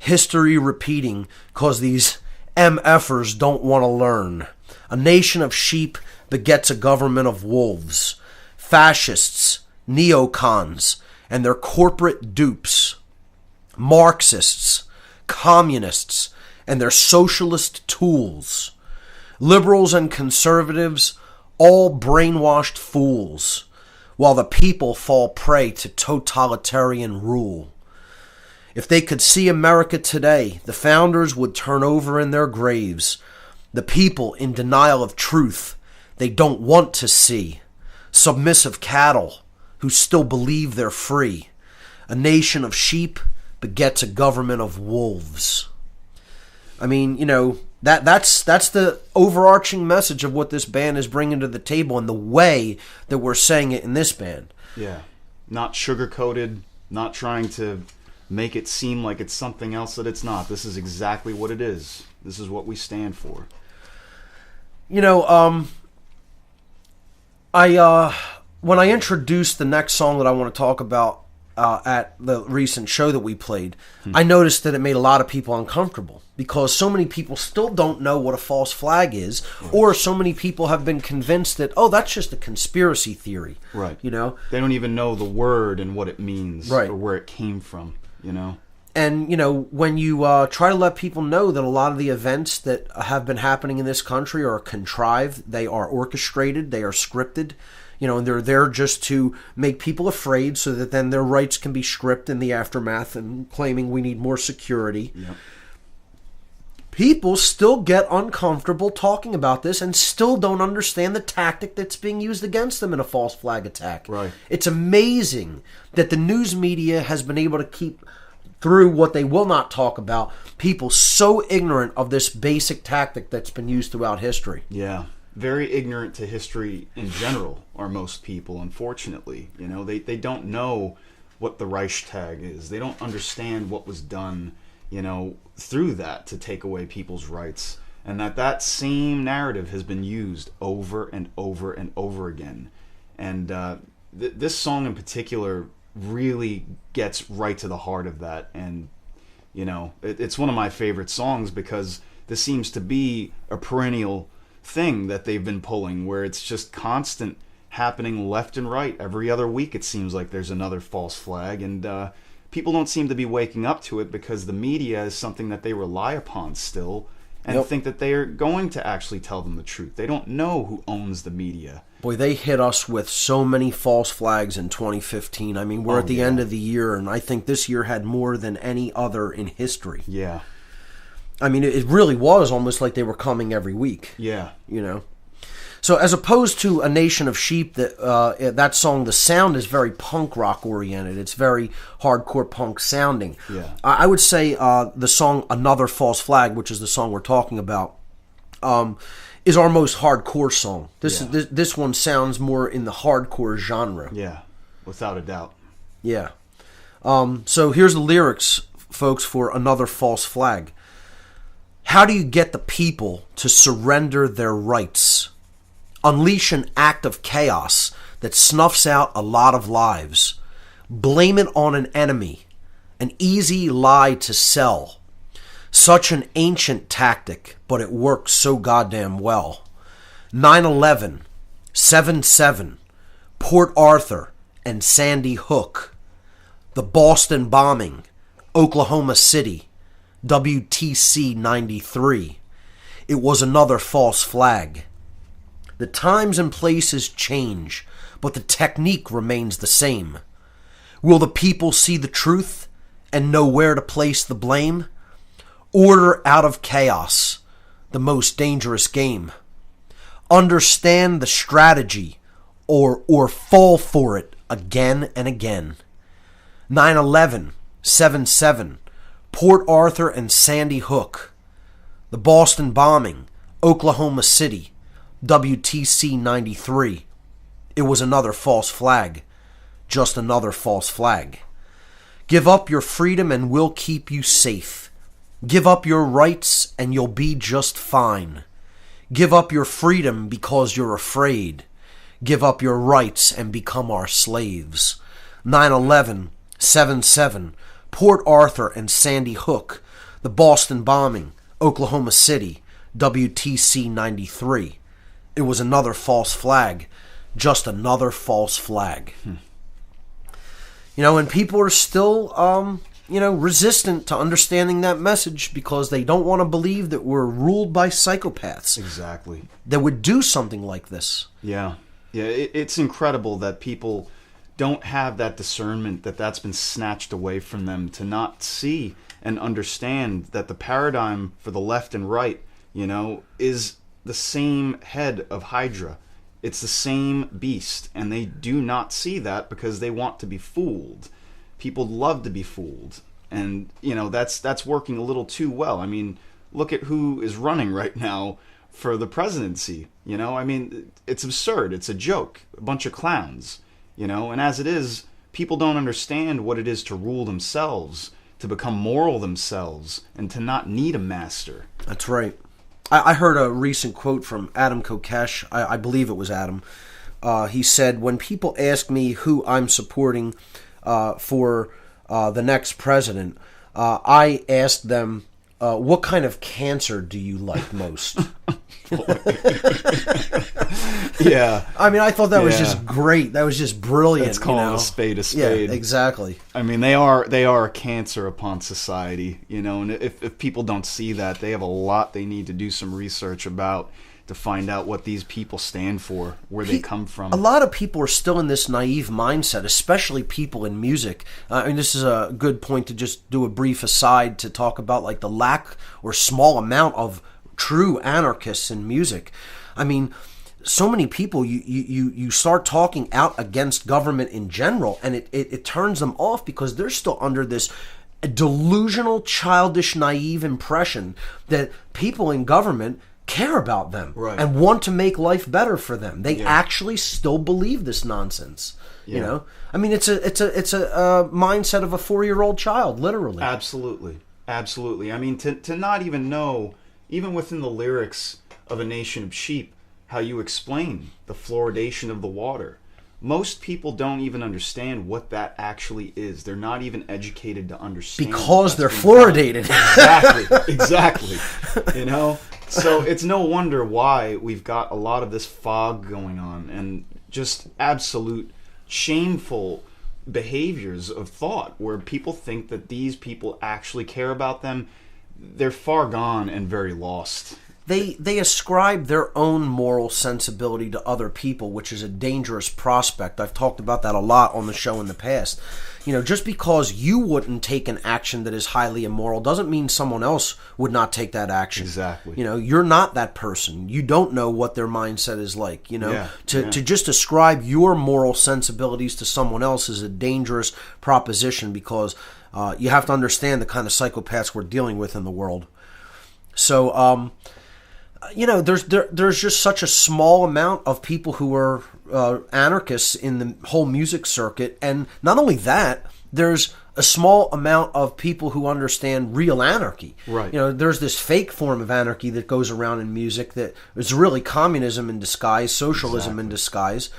History repeating cause these MFers don't want to learn. A nation of sheep begets a government of wolves. Fascists, neocons, and their corporate dupes. Marxists, communists, and their socialist tools. Liberals and conservatives, all brainwashed fools, while the people fall prey to totalitarian rule. If they could see America today, the founders would turn over in their graves. The people in denial of truth they don't want to see. Submissive cattle who still believe they're free. A nation of sheep begets a government of wolves. I mean, that's the overarching message of what this band is bringing to the table, and the way that we're saying it in this band. Yeah. Not sugar-coated, not trying to make it seem like it's something else that it's not. This is exactly what it is. This is what we stand for. When I introduced the next song that I want to talk about at the recent show that we played, I noticed that it made a lot of people uncomfortable, because so many people still don't know what a false flag is, or so many people have been convinced that, that's just a conspiracy theory. Right. They don't even know the word and what it means, or where it came from, And, when you try to let people know that a lot of the events that have been happening in this country are contrived, they are orchestrated, they are scripted, and they're there just to make people afraid so that then their rights can be stripped in the aftermath, and claiming we need more security. Yep. People still get uncomfortable talking about this and still don't understand the tactic that's being used against them in a false flag attack. Right. It's amazing that the news media has been able to keep through what they will not talk about, people so ignorant of this basic tactic that's been used throughout history. Yeah. Very ignorant to history in general are most people, unfortunately. They don't know what the Reichstag is. They don't understand what was done, through that to take away people's rights. And that same narrative has been used over and over and over again. And this song in particular really gets right to the heart of that. And, it's one of my favorite songs, because this seems to be a perennial thing that they've been pulling, where it's just constant happening left and right. Every other week it seems like there's another false flag, and people don't seem to be waking up to it, because the media is something that they rely upon still, and think that they are going to actually tell them the truth. They don't know who owns the media. Boy, they hit us with so many false flags in 2015. I mean, we're at the end of the year, and I think this year had more than any other in history. Yeah. I mean, it really was almost like they were coming every week. Yeah. So as opposed to A Nation of Sheep, that song, the sound is very punk rock oriented. It's very hardcore punk sounding. Yeah. I would say the song Another False Flag, which is the song we're talking about, is our most hardcore song. Yeah. This one sounds more in the hardcore genre. Yeah, without a doubt. Yeah. So here's the lyrics, folks, for Another False Flag. How do you get the people to surrender their rights? Unleash an act of chaos that snuffs out a lot of lives. Blame it on an enemy. An easy lie to sell. Such an ancient tactic, but it works so goddamn well. 9/11, 7/7, Port Arthur, and Sandy Hook. The Boston bombing, Oklahoma City, WTC 93. It was another false flag. The times and places change, but the technique remains the same. Will the people see the truth and know where to place the blame? Order out of chaos, the most dangerous game. Understand the strategy or fall for it again and again. 9/11, 7/7, Port Arthur and Sandy Hook. The Boston bombing, Oklahoma City, WTC 93. It was another false flag. Just another false flag. Give up your freedom and we'll keep you safe. Give up your rights and you'll be just fine. Give up your freedom because you're afraid. Give up your rights and become our slaves. 9/11, 7/7, Port Arthur and Sandy Hook. The Boston bombing, Oklahoma City, WTC 93. It was another false flag. Just another false flag. And people are still, resistant to understanding that message because they don't want to believe that we're ruled by psychopaths. Exactly. That would do something like this. Yeah. Yeah, it's incredible that people don't have that discernment, that's been snatched away from them, to not see and understand that the paradigm for the left and right, is the same head of Hydra. It's the same beast, and they do not see that because they want to be fooled. People love to be fooled, and that's working a little too well. I mean, look at who is running right now for the presidency. It's absurd. It's a joke. A bunch of clowns. And as it is, people don't understand what it is to rule themselves, to become moral themselves, and to not need a master. That's right. I heard a recent quote from Adam Kokesh. I believe it was Adam. He said, when people ask me who I'm supporting for the next president, I ask them, what kind of cancer do you like most? Yeah. I thought that was just great. That was just brilliant. It's calling a spade a spade. Yeah, exactly. They are a cancer upon society, and if people don't see that, they have a lot they need to do some research about to find out what these people stand for, where they come from. A lot of people are still in this naive mindset, especially people in music. This is a good point to just do a brief aside to talk about the lack or small amount of true anarchists in music. So many people, you start talking out against government in general, and it turns them off because they're still under this delusional, childish, naive impression that people in government care about them and want to make life better for them. They actually still believe this nonsense. Yeah. It's a mindset of a 4-year-old child, literally. Absolutely. To not even know, even within the lyrics of A Nation of Sheep, how you explain the fluoridation of the water. Most people don't even understand what that actually is. They're not even educated to understand. Because they're fluoridated. Exactly. So it's no wonder why we've got a lot of this fog going on and just absolute shameful behaviors of thought where people think that these people actually care about them. They're far gone and very lost. They ascribe their own moral sensibility to other people, which is a dangerous prospect. I've talked about that a lot on the show in the past. Just because you wouldn't take an action that is highly immoral doesn't mean someone else would not take that action. Exactly. You're not that person. You don't know what their mindset is like. To just ascribe your moral sensibilities to someone else is a dangerous proposition because you have to understand the kind of psychopaths we're dealing with in the world. So, there's just such a small amount of people who are anarchists in the whole music circuit, and not only that, there's a small amount of people who understand real anarchy. Right. There's this fake form of anarchy that goes around in music that is really communism in disguise, socialism in disguise.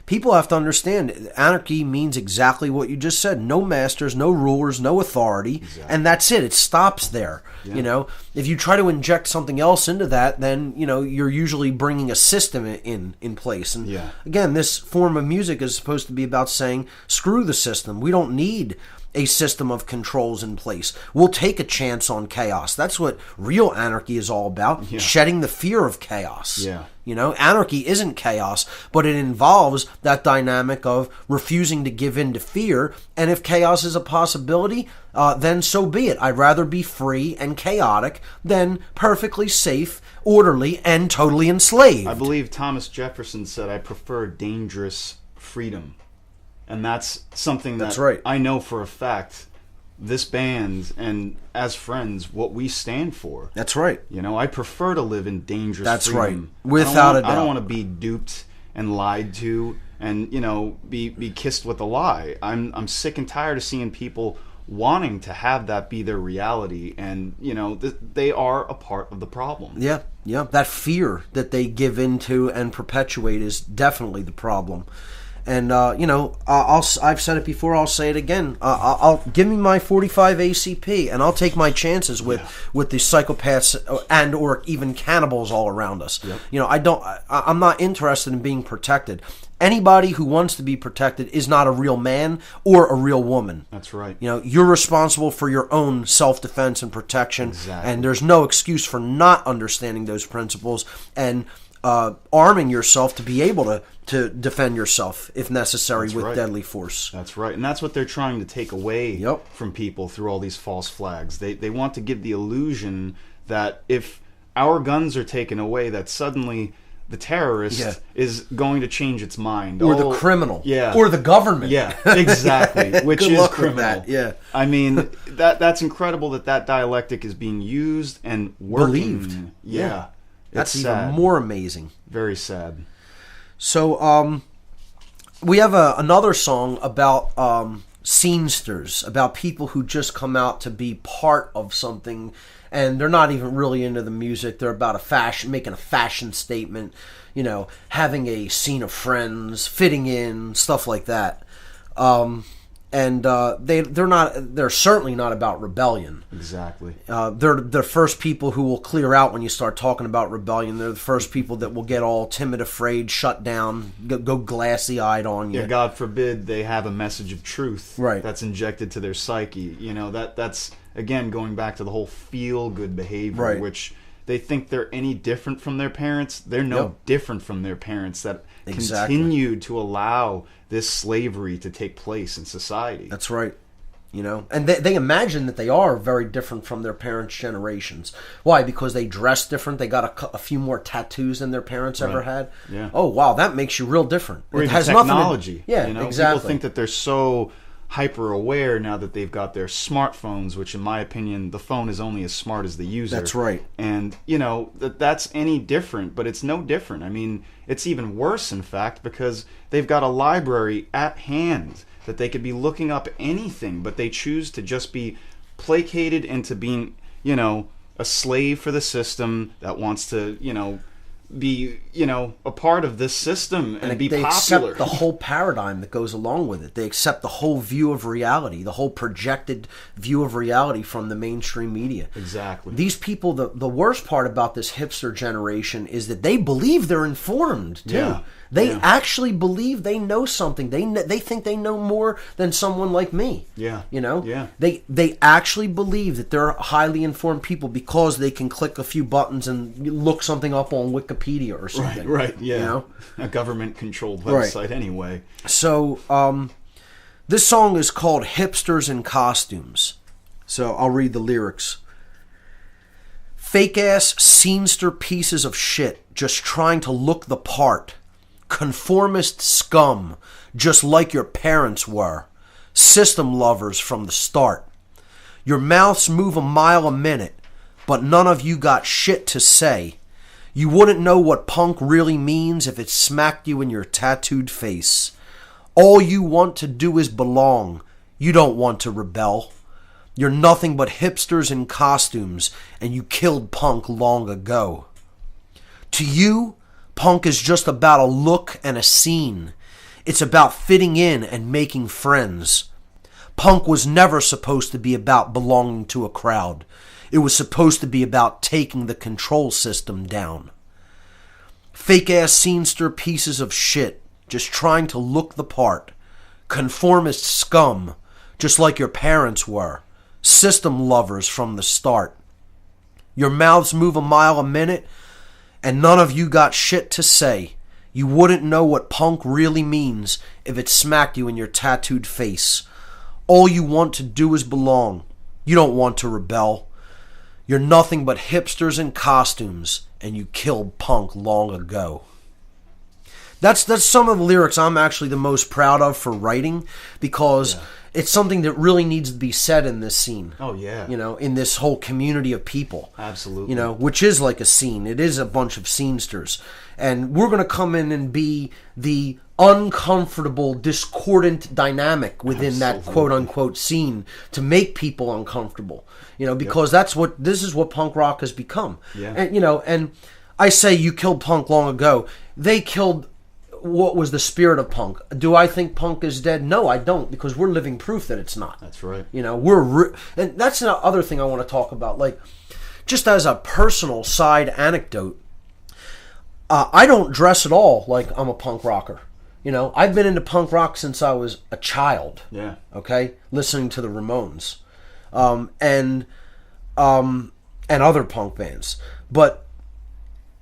People have to understand anarchy means exactly what you just said. No masters, no rulers, no authority, and that's it. It stops there. Yeah. If you try to inject something else into that, then, you're usually bringing a system in place. And again, this form of music is supposed to be about saying, screw the system. We don't need a system of controls in place. We'll take a chance on chaos. That's what real anarchy is all about, shedding the fear of chaos. Yeah. Anarchy isn't chaos, but it involves that dynamic of refusing to give in to fear, and if chaos is a possibility, then so be it. I'd rather be free and chaotic than perfectly safe, orderly, and totally enslaved. I believe Thomas Jefferson said, I prefer dangerous freedom. And that's something that right. I know for a fact, this band and as friends, what we stand for. That's right. I prefer to live in dangerous That's freedom. Right. Without a doubt. I don't want to be duped and lied to and, be kissed with a lie. I'm sick and tired of seeing people wanting to have that be their reality, and, they are a part of the problem. Yeah. That fear that they give into and perpetuate is definitely the problem. And I've said it before. I'll say it again. I'll give me my 45 ACP, and I'll take my chances with the psychopaths and or even cannibals all around us. Yep. I'm not interested in being protected. Anybody who wants to be protected is not a real man or a real woman. That's right. You're responsible for your own self-defense and protection, and there's no excuse for not understanding those principles and arming yourself to be able to defend yourself if necessary with deadly force. That's right. And that's what they're trying to take away from people through all these false flags. They want to give the illusion that if our guns are taken away, that suddenly the terrorist is going to change its mind. Or the criminal. Yeah. Or the government. Yeah, exactly. Which Good is luck criminal. With that. Yeah. I mean, that's incredible that dialectic is being used and working. Believed. Yeah. That's even sad. More amazing. Very sad. So, we have another song about scenesters, about people who just come out to be part of something, and they're not even really into the music. They're about making a fashion statement, having a scene of friends, fitting in, stuff like that. And they're certainly not about rebellion. Exactly. They're the first people who will clear out when you start talking about rebellion. They're the first people that will get all timid, afraid, shut down, go glassy-eyed on you. Yeah, God forbid they have a message of truth that's injected to their psyche. That's, again, going back to the whole feel-good behavior, which they think they're any different from their parents. They're no different from their parents that continue to allow this slavery to take place in society. That's right. And they imagine that they are very different from their parents' generations. Why? Because they dress different. They got a few more tattoos than their parents ever had. Yeah. Oh, wow, that makes you real different. Or it even has technology. Nothing to, exactly. People think that they're so hyper aware now that they've got their smartphones, which in my opinion, the phone is only as smart as the user. That's right. And, that's any different, but it's no different. I mean, it's even worse, in fact, because they've got a library at hand that they could be looking up anything, but they choose to just be placated into being, a slave for the system that wants to, be, a part of this system and be they popular. Accept the whole paradigm that goes along with it. They accept the whole view of reality, the whole projected view of reality from the mainstream media. Exactly. These people, the worst part about this hipster generation is that they believe they're informed, too. Yeah. They actually believe they know something. They think they know more than someone like me. Yeah. Yeah. They actually believe that they're highly informed people because they can click a few buttons and look something up on Wikipedia or something. Right. Yeah. A government-controlled website anyway. So, this song is called Hipsters in Costumes. So, I'll read the lyrics. Fake-ass scenester pieces of shit just trying to look the part. Conformist scum, just like your parents were. System lovers from the start. Your mouths move a mile a minute. but none of you got shit to say. You wouldn't know what punk really means if it smacked you in your tattooed face. All you want to do is belong. You don't want to rebel. You're nothing but hipsters in costumes, and you killed punk long ago. To you, punk is just about a look and a scene. It's about fitting in and making friends. Punk was never supposed to be about belonging to a crowd. It was supposed to be about taking the control system down. Fake-ass scenester pieces of shit, just trying to look the part. Conformist scum, just like your parents were. System lovers from the start. Your mouths move a mile a minute, and none of you got shit to say. You wouldn't know what punk really means if it smacked you in your tattooed face. All you want to do is belong. You don't want to rebel. You're nothing but hipsters in costumes, and you killed punk long ago. That's some of the lyrics I'm actually the most proud of for writing, because it's something that really needs to be said in this scene. Oh, yeah. You know, in this whole community of people. Absolutely. You know, which is like a scene. It is a bunch of scenesters. And we're going to come in and be the uncomfortable, discordant dynamic within that quote-unquote scene to make people uncomfortable. You know, because this is what punk rock has become. Yeah. And, you know, and I say you killed punk long ago. They killed what was the spirit of punk. Do I think punk is dead? No, I don't, because we're living proof that it's not. That's right. You know, and that's another thing I want to talk about. Like, just as a personal side anecdote, I don't dress at all like I'm a punk rocker. You know, I've been into punk rock since I was a child. Yeah. Okay, listening to the Ramones, and other punk bands, but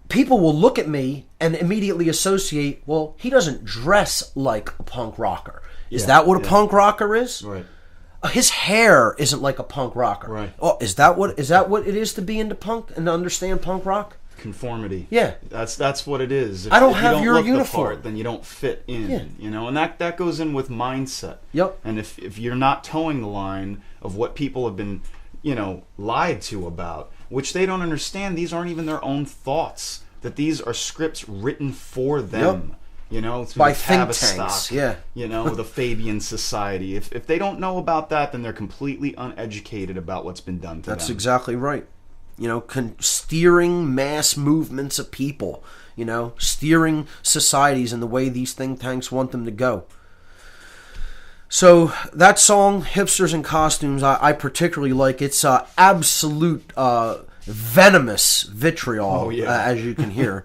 people will look at me and immediately associate, well, he doesn't dress like a punk rocker. Is that what a punk rocker is? Right. His hair isn't like a punk rocker. Right. Oh, is that what it is to be into punk and to understand punk rock? Conformity. Yeah. That's what it is. I don't if have you don't your look uniform. the part, then you don't fit in. Yeah. You know, and that goes in with mindset. Yep. And if you're not towing the line of what people have been, you know, lied to about, which they don't understand, these aren't even their own thoughts. That these are scripts written for them. Yep. You know, through By the think Tavistock, tanks, yeah. You know, the Fabian Society. If they don't know about that, then they're completely uneducated about what's been done to them. That's exactly right. You know, steering mass movements of people. You know, steering societies in the way these think tanks want them to go. So that song, Hipsters in Costumes, I particularly like. It's absolute venomous vitriol, as you can hear.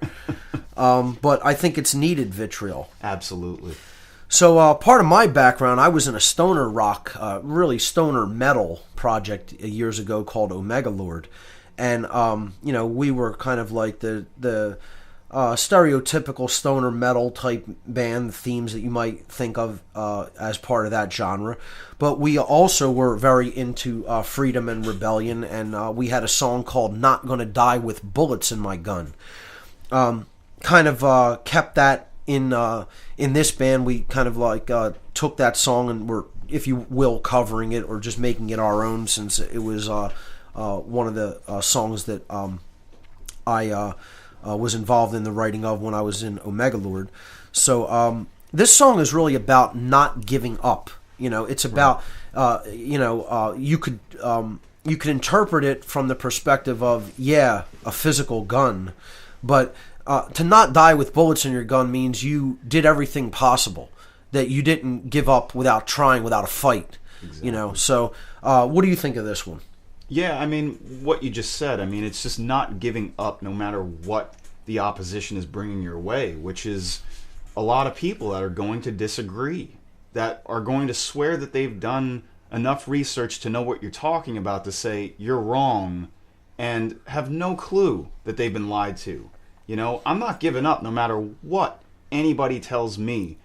But I think it's needed vitriol. Absolutely. So part of my background, I was in a stoner rock, really stoner metal project years ago called Omega Lord. And, you know, we were kind of like the stereotypical stoner metal type band, themes that you might think of as part of that genre. But we also were very into freedom and rebellion, and we had a song called Not Gonna Die with Bullets in My Gun. Kind of kept that in this band. We kind of like took that song and were, if you will, covering it or just making it our own, since it was one of the songs that I was involved in the writing of when I was in Omega Lord. So this song is really about not giving up. You know, it's about you could interpret it from the perspective of a physical gun, but to not die with bullets in your gun means you did everything possible, that you didn't give up without trying, without a fight. Exactly. You know, so what do you think of this one? Yeah, I mean, what you just said, I mean, it's just not giving up no matter what the opposition is bringing your way, which is a lot of people that are going to disagree, that are going to swear that they've done enough research to know what you're talking about to say you're wrong, and have no clue that they've been lied to. You know, I'm not giving up no matter what anybody tells me.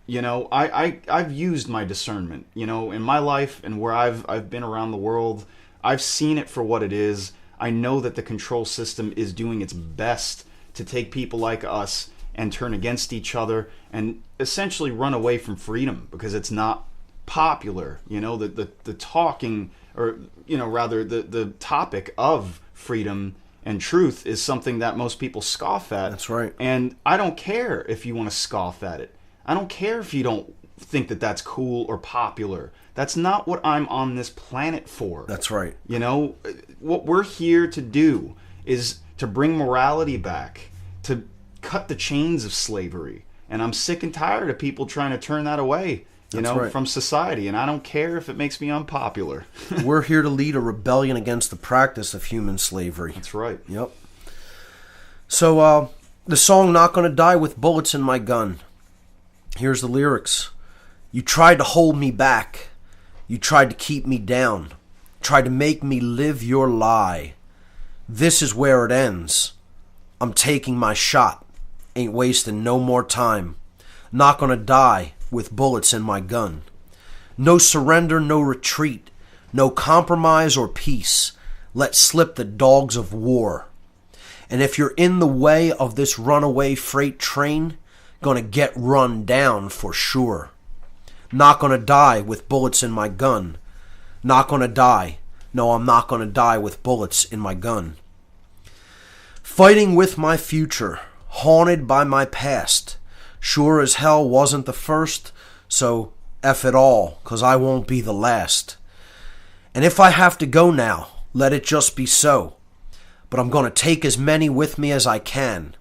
You know, I've used my discernment, you know, in my life and where I've been around the world. I've seen it for what it is. I know that the control system is doing its best to take people like us and turn against each other and essentially run away from freedom because it's not popular. You know, the talking, or, you know, rather the topic of freedom and truth is something that most people scoff at. That's right. And I don't care if you want to scoff at it. I don't care if you don't think that that's cool or popular. That's not what I'm on this planet for. That's right. You know, what we're here to do is to bring morality back, to cut the chains of slavery. And I'm sick and tired of people trying to turn that away, from society. And I don't care if it makes me unpopular. We're here to lead a rebellion against the practice of human slavery. That's right. Yep. So, the song Not Gonna Die with Bullets in My Gun. Here's the lyrics. You tried to hold me back. You tried to keep me down. Tried to make me live your lie. This is where it ends. I'm taking my shot. Ain't wasting no more time. Not gonna die with bullets in my gun. No surrender, no retreat. No compromise or peace. Let slip the dogs of war. And if you're in the way of this runaway freight train, gonna get run down for sure. Not gonna die with bullets in my gun. Not gonna die. No, I'm not gonna die with bullets in my gun. Fighting with my future, haunted by my past. Sure as hell wasn't the first, so F it all, 'cause I won't be the last. And if I have to go now, let it just be so. But I'm gonna take as many with me as I can.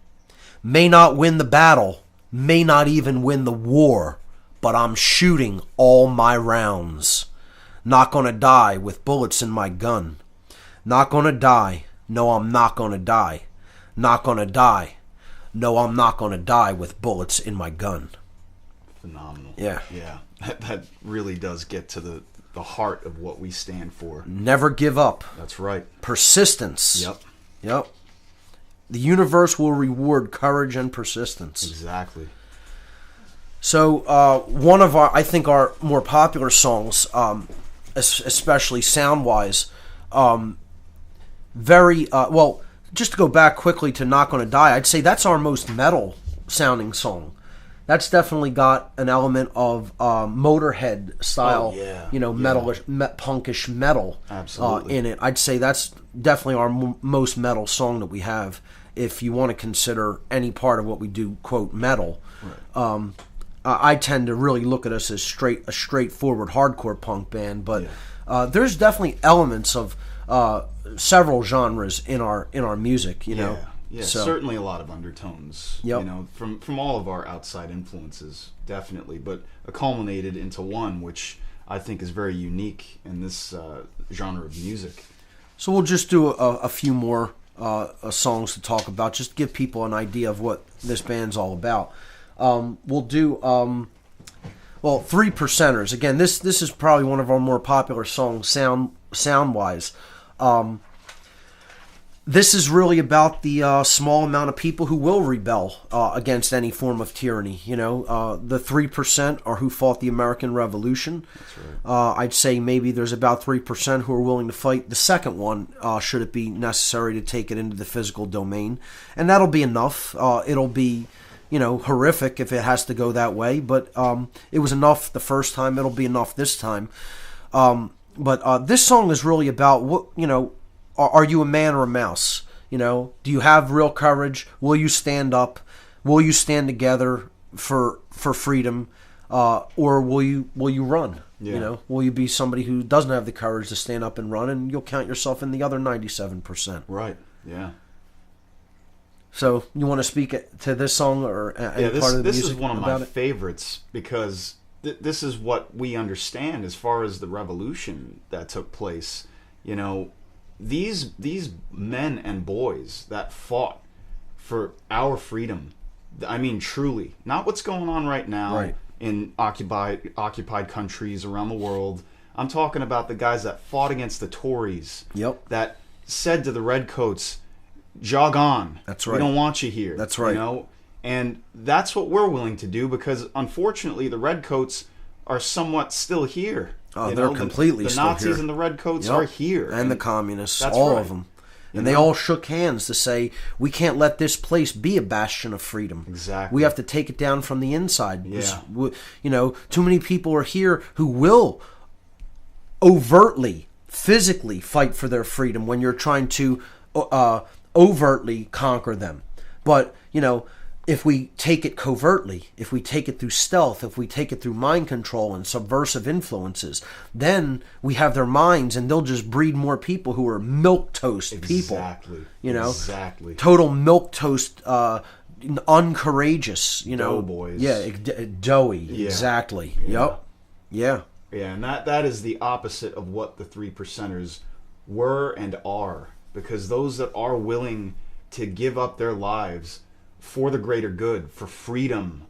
May not win the battle, may not even win the war, but I'm shooting all my rounds. Not gonna die with bullets in my gun. Not gonna die, no, I'm not gonna die. Not gonna die, no, I'm not gonna die with bullets in my gun. Phenomenal. Yeah. Yeah. That really does get to the heart of what we stand for. Never give up. That's right. Persistence. Yep. The universe will reward courage and persistence. Exactly. So one of our more popular songs, especially sound-wise, just to go back quickly to Not Gonna Die, I'd say that's our most metal-sounding song. That's definitely got an element of Motorhead style, metalish, punkish metal in it. I'd say that's definitely our most metal song that we have, if you want to consider any part of what we do, quote, metal. Right. I tend to really look at us as a straightforward hardcore punk band, but there's definitely elements of several genres in our music, you know. Yeah, so, certainly a lot of undertones, yep. From all of our outside influences, definitely, but culminated into one which I think is very unique in this genre of music. So we'll just do a few more songs to talk about, just to give people an idea of what this band's all about. We'll do Three Percenters. Again, this is probably one of our more popular songs sound-wise. This is really about the small amount of people who will rebel against any form of tyranny. You know, the 3% are who fought the American Revolution. That's right. I'd say maybe there's about 3% who are willing to fight the second one, should it be necessary to take it into the physical domain. And that'll be enough. It'll be, horrific if it has to go that way. But it was enough the first time. It'll be enough this time. But this song is really about what, are you a man or a mouse? Do you have real courage? Will you stand up? Will you stand together for freedom? Or will you run? Yeah. Will you be somebody who doesn't have the courage to stand up and run, and you'll count yourself in the other 97%? Right. Yeah. So you want to speak to this song or any part of the music? This is one of my it? favorites because this is what we understand as far as the revolution that took place. These men and boys that fought for our freedom, I mean truly, not what's going on right now in occupied countries around the world. I'm talking about the guys that fought against the Tories. Yep. That said to the Redcoats, jog on. That's right. We don't want you here. That's right. And that's what we're willing to do because unfortunately the Redcoats are somewhat still here. Oh, they're completely still here. The Nazis and the Redcoats are here. And the communists, all of them. And they all shook hands to say, we can't let this place be a bastion of freedom. Exactly. We have to take it down from the inside. Yeah. Too many people are here who will overtly, physically fight for their freedom when you're trying to overtly conquer them. But, if we take it covertly, if we take it through stealth, if we take it through mind control and subversive influences, then we have their minds, and they'll just breed more people who are milquetoast people. Exactly. Total milquetoast, uncourageous. Doughboys. Yeah, doughy. Yeah. Exactly. Yeah. Yep. Yeah. Yeah, and that is the opposite of what the 3%ers were and are, because those that are willing to give up their lives for the greater good, for freedom,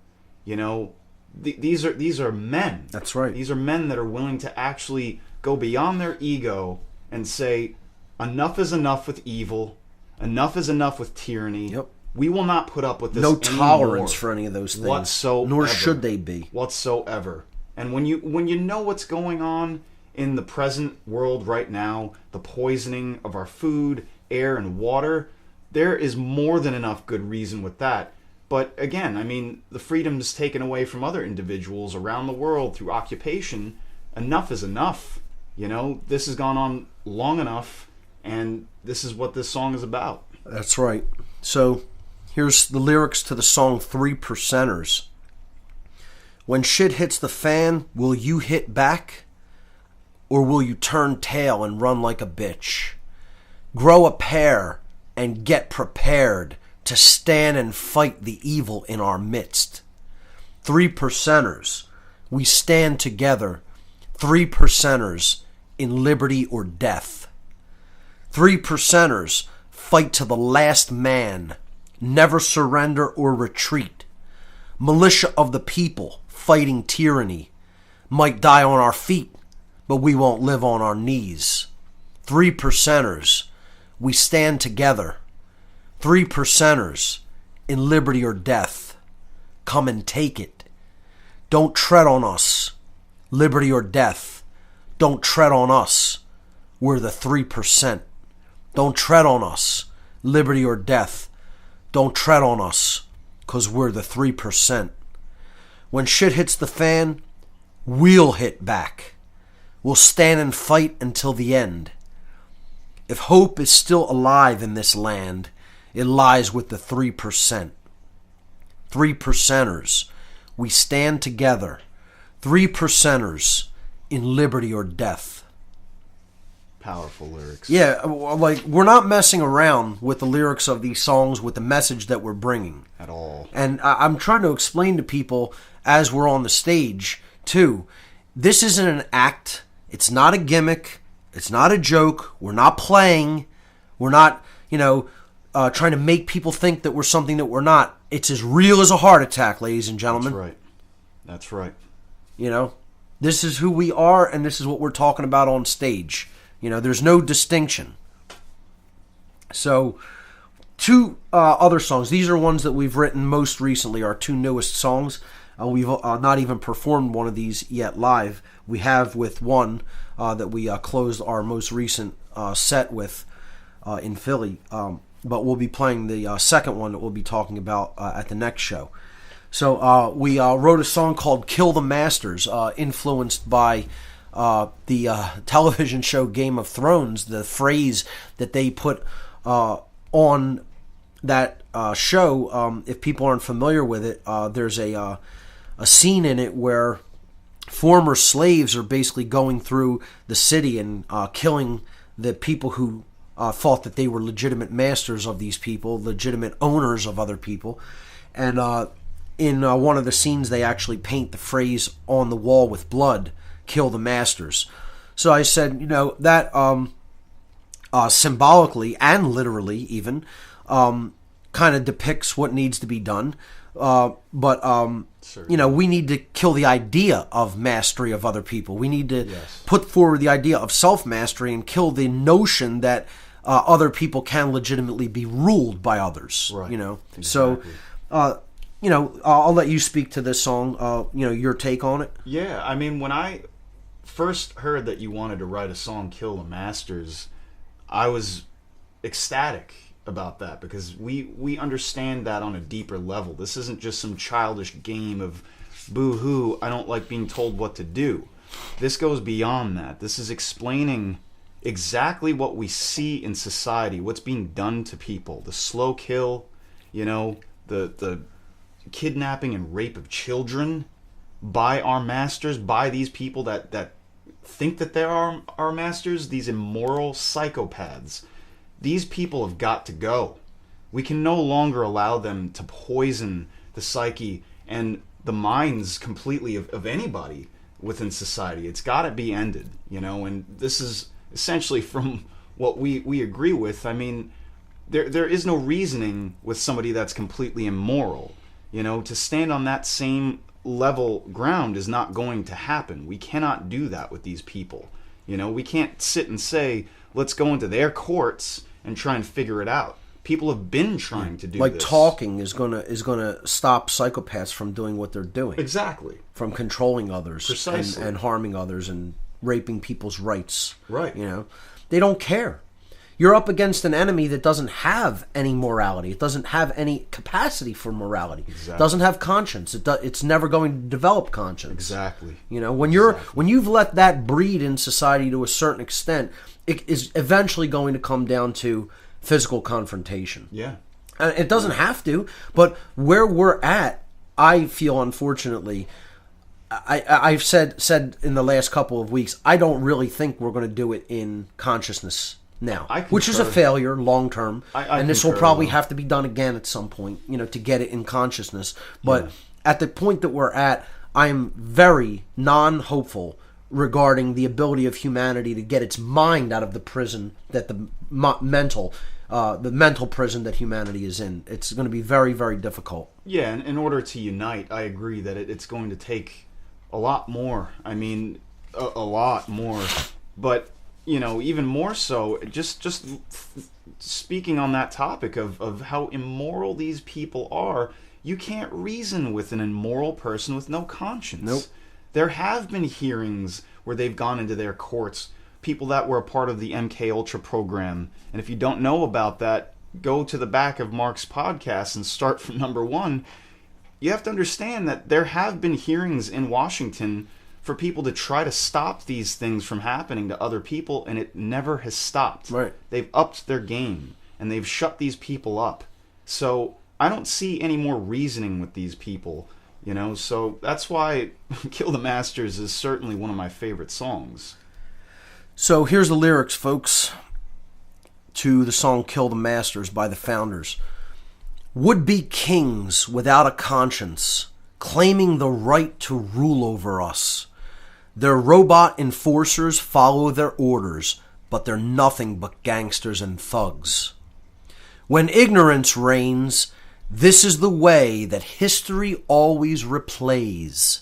these are men. That's right. These are men that are willing to actually go beyond their ego and say, enough is enough with evil, enough is enough with tyranny. Yep. We will not put up with this No anymore tolerance for any of those things whatsoever. Nor should they be. Whatsoever. And when you know what's going on in the present world right now, the poisoning of our food, air, and water, there is more than enough good reason with that. But again, the freedom's taken away from other individuals around the world through occupation. Enough is enough. This has gone on long enough, and this is what this song is about. That's right. So, here's the lyrics to the song 3%ers. When shit hits the fan, will you hit back? Or will you turn tail and run like a bitch? Grow a pair and get prepared to stand and fight the evil in our midst. 3%ers, we stand together. 3%ers in liberty or death. 3%ers fight to the last man, never surrender or retreat. Militia of the people fighting tyranny, might die on our feet, but we won't live on our knees. 3%ers, we stand together. 3%ers in liberty or death. Come and take it. Don't tread on us. Liberty or death. Don't tread on us. We're the 3%. Don't tread on us. Liberty or death. Don't tread on us, 'cause we're the 3%. When shit hits the fan, we'll hit back. We'll stand and fight until the end. If hope is still alive in this land, it lies with the 3%. 3%ers, we stand together. 3%ers in liberty or death. Powerful lyrics. Yeah, we're not messing around with the lyrics of these songs, with the message that we're bringing. At all. And I'm trying to explain to people as we're on the stage, too, this isn't an act. It's not a gimmick. It's not a joke. We're not playing. We're not, trying to make people think that we're something that we're not. It's as real as a heart attack, ladies and gentlemen. That's right. This is who we are, and this is what we're talking about on stage. There's no distinction. So, two other songs. These are ones that we've written most recently, our two newest songs. We've not even performed one of these yet live. We have with one that we closed our most recent set with in Philly. But we'll be playing the second one that we'll be talking about at the next show. So we wrote a song called Kill the Masters, influenced by the television show Game of Thrones. The phrase that they put on that show, if people aren't familiar with it, there's a scene in it where former slaves are basically going through the city and killing the people who thought that they were legitimate masters of these people, legitimate owners of other people. And in one of the scenes, they actually paint the phrase on the wall with blood, "Kill the masters." So I said, that symbolically and literally even kind of depicts what needs to be done. But we need to kill the idea of mastery of other people. We need to put forward the idea of self-mastery and kill the notion that other people can legitimately be ruled by others. Right. Exactly. So, I'll let you speak to this song. Your take on it. Yeah, when I first heard that you wanted to write a song, "Kill the Masters," I was ecstatic about that, because we understand that on a deeper level. This isn't just some childish game of boo-hoo, I don't like being told what to do. This goes beyond that. This is explaining exactly what we see in society, what's being done to people, the slow kill, the kidnapping and rape of children by our masters, by these people that think that they are our masters, these immoral psychopaths. These people have got to go. We can no longer allow them to poison the psyche and the minds completely of anybody within society. It's got to be ended, and this is essentially from what we agree with. I mean, there is no reasoning with somebody that's completely immoral. To stand on that same level ground is not going to happen. We cannot do that with these people. We can't sit and say, let's go into their courts and try and figure it out. People have been trying to do like this. Talking is gonna stop psychopaths from doing what they're doing. Exactly. From controlling others. Precisely. And harming others and raping people's rights. Right. They don't care. You're up against an enemy that doesn't have any morality. It doesn't have any capacity for morality. Exactly. It doesn't have conscience. It's never going to develop conscience. Exactly. When you've let that breed in society to a certain extent, it is eventually going to come down to physical confrontation. Yeah. It doesn't have to, but where we're at, I feel, unfortunately, I've said in the last couple of weeks, I don't really think we're going to do it in consciousness now, which is a failure long term, and this will probably have to be done again at some point, to get it in consciousness. But at the point that we're at, I'm very non-hopeful regarding the ability of humanity to get its mind out of the prison that the mental prison that humanity is in. It's going to be very, very difficult. Yeah, and in order to unite, I agree that it's going to take a lot more. I mean, a lot more. But, even more so, just speaking on that topic of how immoral these people are, you can't reason with an immoral person with no conscience. Nope. There have been hearings where they've gone into their courts, people that were a part of the MK Ultra program. And if you don't know about that, go to the back of Mark's podcast and start from number 1. You have to understand that there have been hearings in Washington for people to try to stop these things from happening to other people, and it never has stopped. Right. They've upped their game, and they've shut these people up. So I don't see any more reasoning with these people. So that's why Kill the Masters is certainly one of my favorite songs. So here's the lyrics, folks, to the song Kill the Masters by the Founders. Would-be kings without a conscience, claiming the right to rule over us. Their robot enforcers follow their orders, but they're nothing but gangsters and thugs. When ignorance reigns, this is the way that history always replays.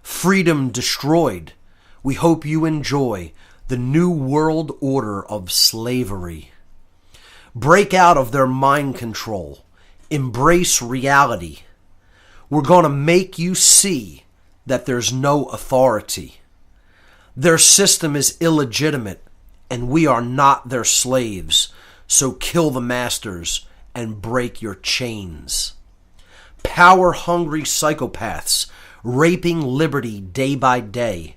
Freedom destroyed. We hope you enjoy the new world order of slavery. Break out of their mind control. Embrace reality. We're going to make you see that there's no authority. Their system is illegitimate, and we are not their slaves. So kill the masters and break your chains. Power-hungry psychopaths raping liberty day by day.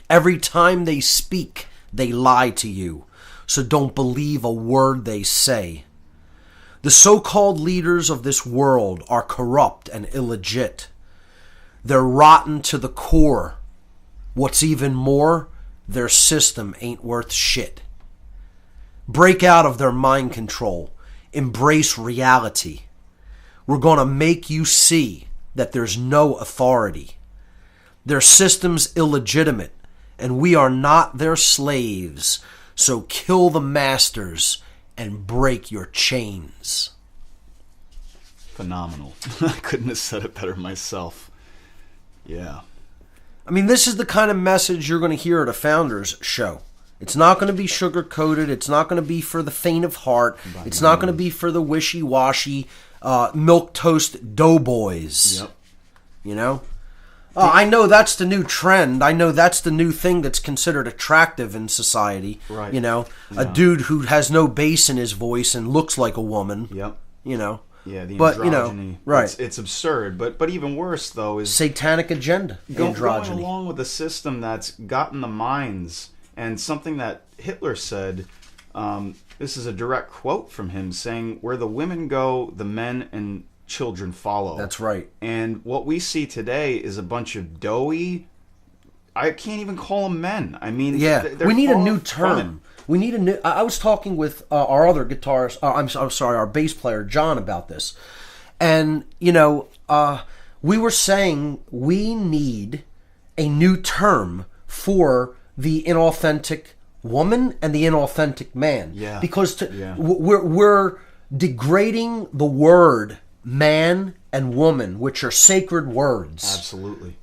Every time they speak, they lie to you, so don't believe a word they say. The so-called leaders of this world are corrupt and illegit. They're rotten to the core. What's even more, their system ain't worth shit. Break out of their mind control. Embrace reality. We're going to make you see that there's no authority. Their system's illegitimate, and we are not their slaves. So kill the masters and break your chains. Phenomenal. I couldn't have said it better myself. Yeah. I mean, this is the kind of message you're going to hear at a Founders show. It's not going to be sugar-coated. It's not going to be for the faint of heart. It's not going to be for the wishy-washy, milquetoast doughboys. Yep. You know? I know that's the new trend. I know that's the new thing that's considered attractive in society. Right. You know? Yeah. A dude who has no bass in his voice and looks like a woman. Yep. You know? Yeah, the but, androgyny. You know, right. It's absurd. But even worse, though, is satanic agenda. going Androgyny. along with a system that's gotten the minds And something that Hitler said, this is a direct quote from him, saying, "Where the women go, the men and children follow." That's right. And what we see today is a bunch of doughy, I can't even call them men. I mean, yeah, they're we need a far new from term. We need a new. I was talking with our other guitarist. I'm sorry, our bass player John about this, and we were saying we need a new term for the inauthentic woman and the inauthentic man. Yeah. Because we're degrading the word man and woman, which are sacred words. Absolutely.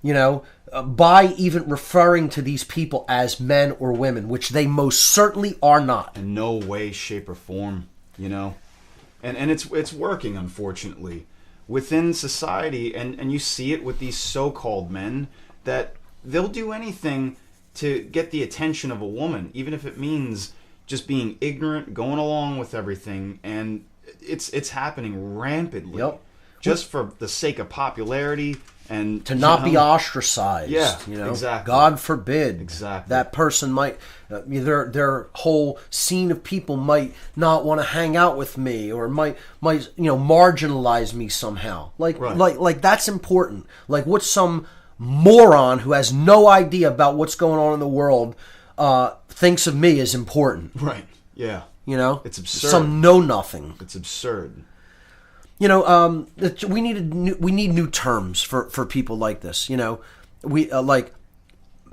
By even referring to these people as men or women, which they most certainly are not. In no way, shape, or form, And it's working, unfortunately, within society, and you see it with these so-called men, that they'll do anything to get the attention of a woman, even if it means just being ignorant, going along with everything, and it's happening rampantly. Yep. Just for the sake of popularity and to not be ostracized. Yeah, exactly. God forbid. Exactly. That person might, their whole scene of people might not want to hang out with me, or might marginalize me somehow. Like that's important. Like what some moron who has no idea about what's going on in the world thinks of me is important. Right. Yeah. It's absurd. Some know-nothing. It's absurd. We need new terms for people like this. We like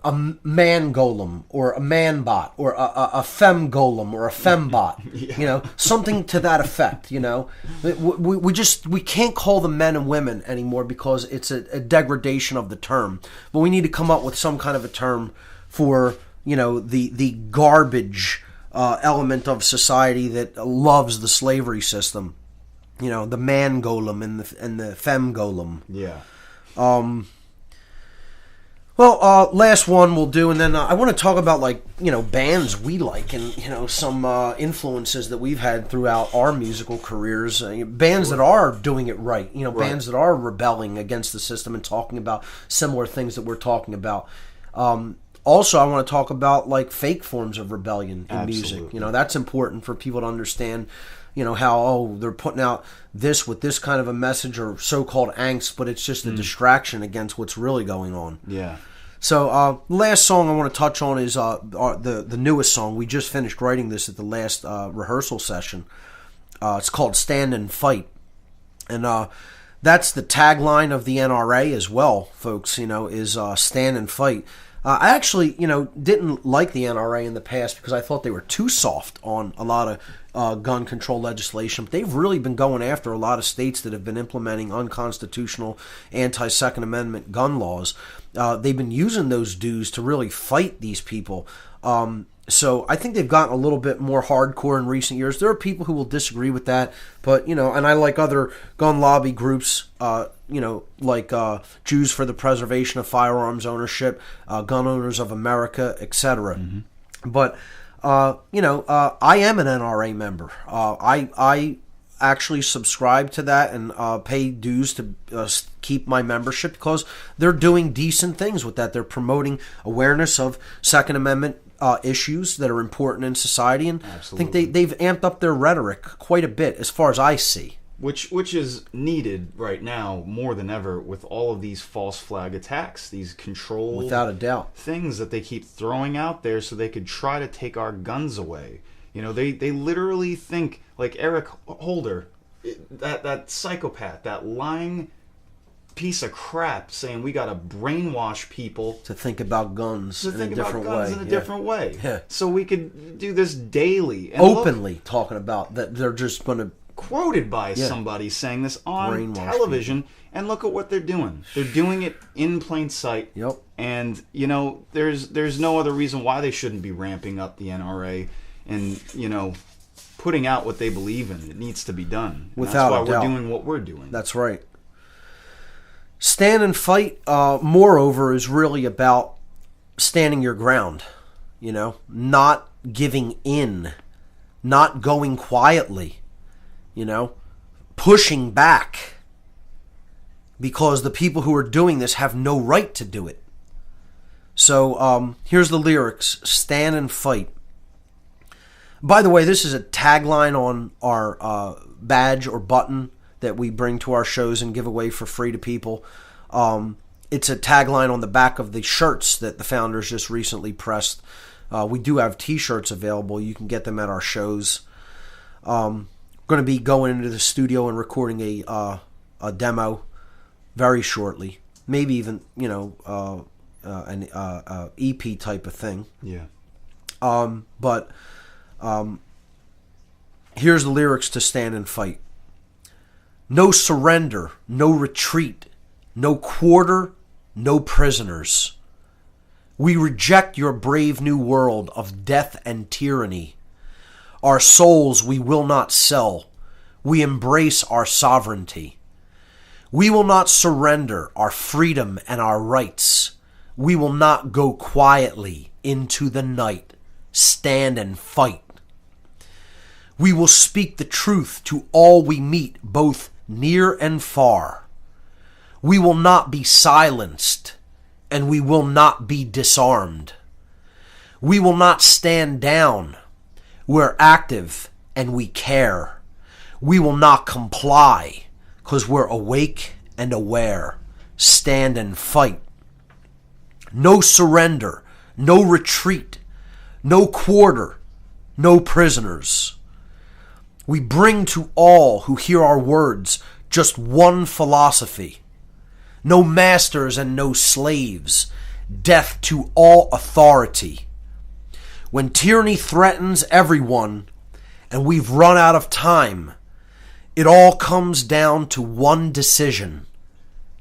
a man golem or a man bot or a fem golem or a fembot. Yeah. Something to that effect. We can't call them men and women anymore because it's a degradation of the term. But we need to come up with some kind of a term for the garbage element of society that loves the slavery system. The man golem and the femme golem. Yeah. Last one we'll do, and then I want to talk about bands we like and some influences that we've had throughout our musical careers. Bands that are doing it right. Bands that are rebelling against the system and talking about similar things that we're talking about. Also, I want to talk about fake forms of rebellion in music. That's important for people to understand. How they're putting out this with this kind of a message or so-called angst, but it's just a distraction against what's really going on. Yeah. So, last song I want to touch on is the newest song. We just finished writing this at the last rehearsal session. It's called "Stand and Fight," and that's the tagline of the NRA as well, folks. Is "Stand and Fight." I actually, didn't like the NRA in the past because I thought they were too soft on a lot of gun control legislation. But they've really been going after a lot of states that have been implementing unconstitutional anti-Second Amendment gun laws. They've been using those dues to really fight these people. So I think they've gotten a little bit more hardcore in recent years. There are people who will disagree with that, but and I like other gun lobby groups, like Jews for the Preservation of Firearms Ownership, Gun Owners of America, etc. Mm-hmm. But I am an NRA member. I actually subscribe to that and pay dues to keep my membership because they're doing decent things with that. They're promoting awareness of Second Amendment issues that are important in society, and Absolutely. I think they've amped up their rhetoric quite a bit as far as I see. Which is needed right now more than ever with all of these false flag attacks, these controlled Without a doubt. things that they keep throwing out there so they could try to take our guns away. They literally think, like Eric Holder, that psychopath, that lying piece of crap, saying we got to brainwash people To think about guns in a different way. in a different way. Yeah. So we could do this daily. And Openly talking about that they're just going to... Quoted by somebody saying this on Brainwash television, and look at what they're doing. They're doing it in plain sight. Yep. And, there's no other reason why they shouldn't be ramping up the NRA and, putting out what they believe in. It needs to be done. And Without that's why a doubt. we're doing what we're doing. That's right. Stand and fight, moreover, is really about standing your ground, not giving in, not going quietly, pushing back, because the people who are doing this have no right to do it. So here's the lyrics: stand and fight. By the way, this is a tagline on our badge or button that we bring to our shows and give away for free to people. It's a tagline on the back of the shirts that the Founders just recently pressed. We do have T-shirts available. You can get them at our shows. Going to be going into the studio and recording a demo very shortly. Maybe even, an EP type of thing. Yeah. But here's the lyrics to Stand and Fight. No surrender, no retreat, no quarter, no prisoners. We reject your brave new world of death and tyranny. Our souls we will not sell. We embrace our sovereignty. We will not surrender our freedom and our rights. We will not go quietly into the night. Stand and fight. We will speak the truth to all we meet, both near and far. We will not be silenced, and we will not be disarmed. We will not stand down. We're active and we care. We will not comply, because we're awake and aware. Stand and fight. No surrender, no retreat, no quarter, no prisoners. We bring to all who hear our words just one philosophy. No masters and no slaves. Death to all authority. When tyranny threatens everyone and we've run out of time, it all comes down to one decision.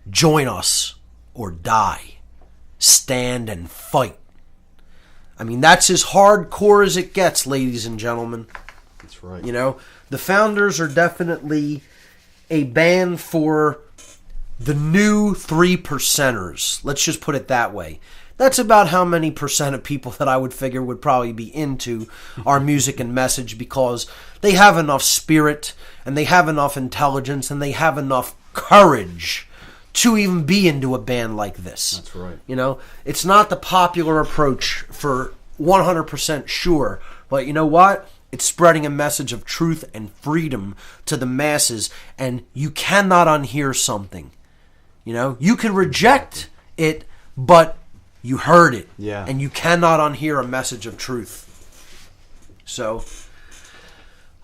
Join us or die. Stand and fight. I mean, that's as hardcore as it gets, ladies and gentlemen. That's right. The Founders are definitely a band for the new 3%ers. Let's just put it that way. That's about how many percent of people that I would figure would probably be into our music and message, because they have enough spirit and they have enough intelligence and they have enough courage to even be into a band like this. That's right. It's not the popular approach for 100% sure, but you know what? It's spreading a message of truth and freedom to the masses, and you cannot unhear something. You can reject it, but you heard it. Yeah. And you cannot unhear a message of truth. So,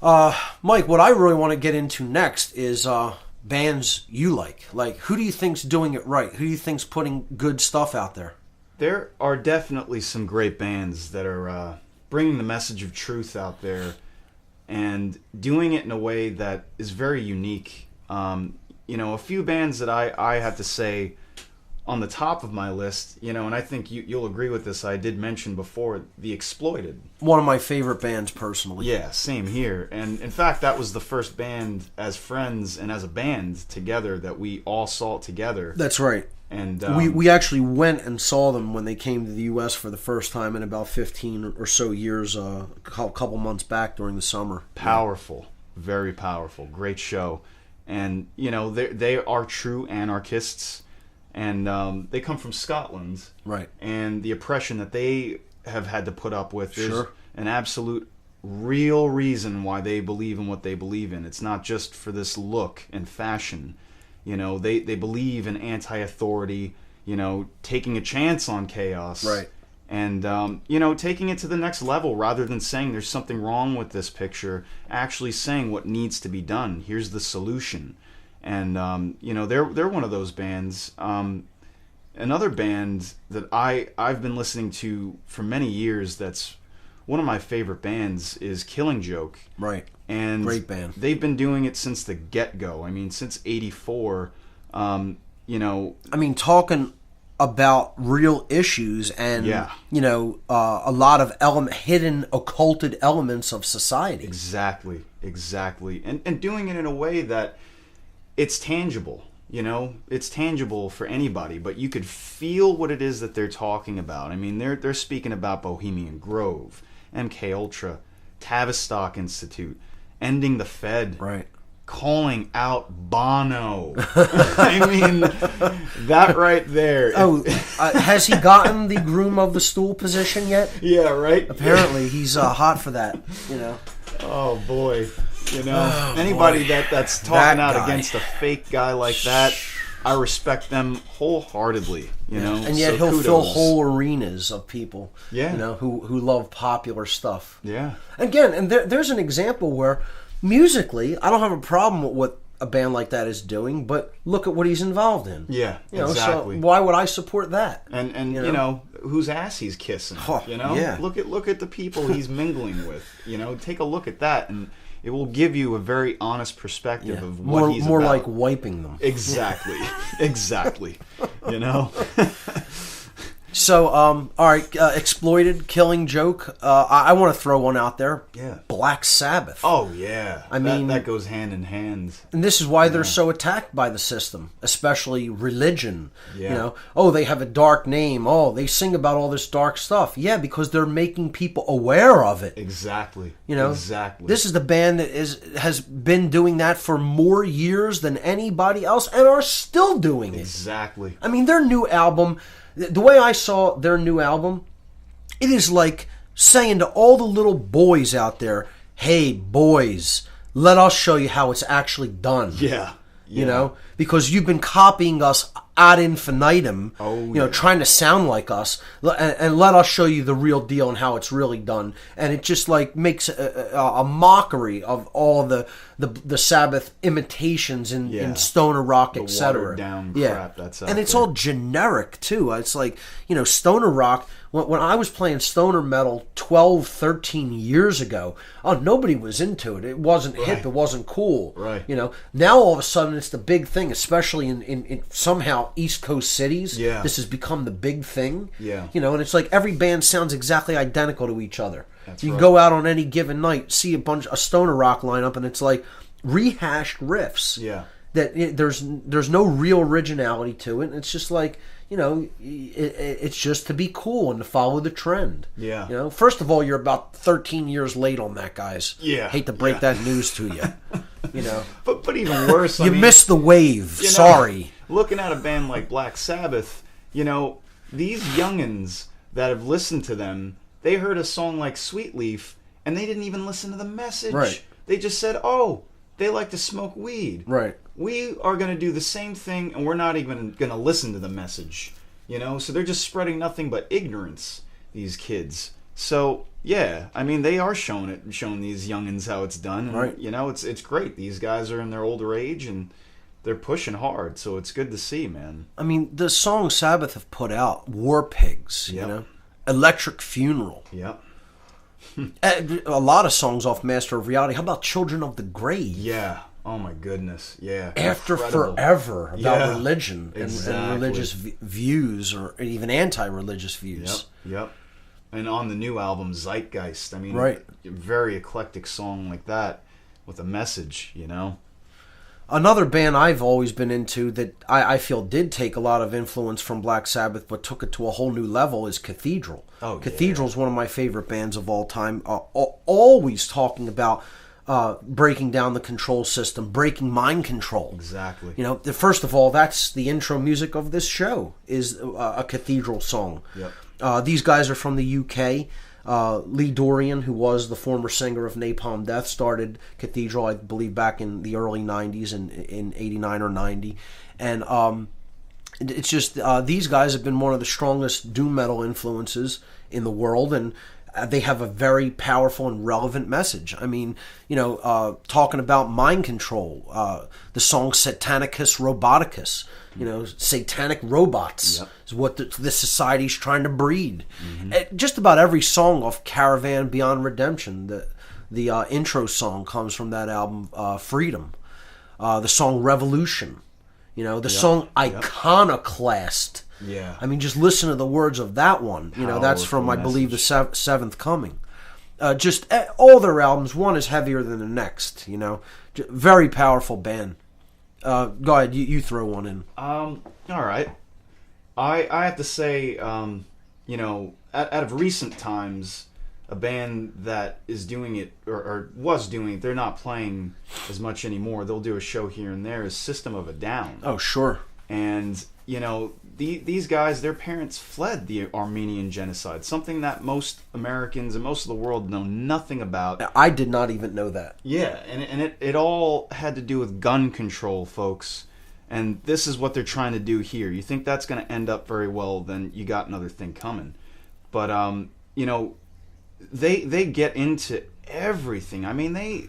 Mike, what I really want to get into next is bands you like. Like, who do you think's doing it right? Who do you think's putting good stuff out there? There are definitely some great bands that are bringing the message of truth out there and doing it in a way that is very unique. A few bands that I have to say on the top of my list, and I think you'll agree with this, I did mention before, The Exploited. One of my favorite bands, personally. Yeah, same here. And in fact, that was the first band as friends and as a band together that we all saw together. That's right. And we actually went and saw them when they came to the U.S. for the first time in about 15 or so years, a couple months back during the summer. Powerful. Very powerful. Great show. And, they are true anarchists. And they come from Scotland. Right. And the oppression that they have had to put up with, there's Sure. an absolute real reason why they believe in what they believe in. It's not just for this look and fashion. They believe in anti-authority, taking a chance on chaos. Right. And, taking it to the next level rather than saying there's something wrong with this picture, actually saying what needs to be done. Here's the solution. And, they're one of those bands. Another band that I've been listening to for many years that's one of my favorite bands is Killing Joke. Right. And great band. They've been doing it since the get-go. I mean, since '84. Talking about real issues and a lot of hidden occulted elements of society. Exactly. And doing it in a way that it's tangible. It's tangible for anybody, but you could feel what it is that they're talking about. I mean, they're speaking about Bohemian Grove, MK Ultra, Tavistock Institute, ending the Fed, right? calling out Bono. I mean, that right there. Oh, has he gotten the groom of the stool position yet? Yeah, right? Apparently, he's hot for that, you know. Oh, boy. You know, anybody that's talking out against a fake guy like that, I respect them wholeheartedly, you know. And yet he'll fill whole arenas of people, you know, who love popular stuff. Yeah. Again, and there's an example where musically, I don't have a problem with what a band like that is doing, but look at what he's involved in. Yeah, you know, exactly. So why would I support that? And you know whose ass he's kissing. You know, look at the people he's mingling with. You know, take a look at that, and it will give you a very honest perspective of what he's more about. like wiping them. Exactly, exactly. You know. So, all right, Exploited, Killing Joke. I want to throw one out there. Yeah. Black Sabbath. Oh, yeah. I mean, that goes hand in hand. And this is why they're so attacked by the system, especially religion. Yeah. You know, oh, they have a dark name. Oh, they sing about all this dark stuff. Yeah, because they're making people aware of it. Exactly. You know, exactly. This is the band that has been doing that for more years than anybody else and are still doing it. Exactly. I mean, their new album... The way I saw their new album, it is like saying to all the little boys out there, hey, boys, let us show you how it's actually done. Yeah. You know? Because you've been copying us ad infinitum, trying to sound like us, and let us show you the real deal and how it's really done. And it just like makes a mockery of all the Sabbath imitations in stoner rock, etc. Down crap that's out and it's there. all generic too. It's like, you know, stoner rock. When I was playing stoner metal 12, 13 years ago, nobody was into it. It wasn't hip. It wasn't cool. Right. You know, now all of a sudden it's the big thing, especially in somehow East Coast cities. Yeah. This has become the big thing. Yeah. You know, and it's like every band sounds exactly identical to each other. That's you right. go out on any given night, see a stoner rock lineup, and it's like rehashed riffs. Yeah. That there's no real originality to it. It's just like, you know, it's just to be cool and to follow the trend. Yeah. You know, first of all, you're about 13 years late on that, guys. Yeah. Hate to break that news to you. You know. But even worse, you missed the wave. Sorry. Looking at a band like Black Sabbath, you know, these youngins that have listened to them, they heard a song like Sweet Leaf, and they didn't even listen to the message. Right. They just said, oh, they like to smoke weed. Right. We are going to do the same thing, and we're not even going to listen to the message. You know, so they're just spreading nothing but ignorance, these kids. So, yeah, I mean, they are showing these youngins how it's done. And, right. You know, it's great. These guys are in their older age, and they're pushing hard, so it's good to see, man. I mean, the songs Sabbath have put out, War Pigs, you know, Electric Funeral. Yep. A lot of songs off Master of Reality. How about Children of the Grave? Yeah. Oh, my goodness. Yeah. After Incredible. Forever, about religion and Exactly. religious views or even anti-religious views. Yep. And on the new album, Zeitgeist, I mean, right. A very eclectic song like that with a message, you know? Another band I've always been into that I feel did take a lot of influence from Black Sabbath but took it to a whole new level is Cathedral. Oh, Cathedral is one of my favorite bands of all time. Always talking about breaking down the control system, breaking mind control. Exactly. You know, first of all, that's the intro music of this show is a Cathedral song. Yep. These guys are from the UK. Lee Dorian, who was the former singer of Napalm Death, started Cathedral, I believe, back in the early 90s, in 89 or 90. And it's just, these guys have been one of the strongest doom metal influences in the world, and they have a very powerful and relevant message. I mean, you know, talking about mind control, the song Satanicus Roboticus, you know, satanic robots is what this society's trying to breed. Mm-hmm. Just about every song off Caravan Beyond Redemption, the intro song comes from that album, Freedom. The song Revolution, you know, the song Iconoclast. Yeah. I mean, just listen to the words of that one. You know, that's from, I believe, the Seventh Coming. Just all their albums, one is heavier than the next, you know. Very powerful band. Go ahead, you throw one in. All right. I have to say, you know, out of recent times, a band that is doing it, or was doing it, they're not playing as much anymore. They'll do a show here and there, is System of a Down. Oh, sure. And, you know, these guys, their parents fled the Armenian genocide, something that most Americans and most of the world know nothing about. I did not even know that. Yeah, and it all had to do with gun control, folks. And this is what they're trying to do here. You think that's going to end up very well, then you got another thing coming. But, you know, they get into everything. I mean, they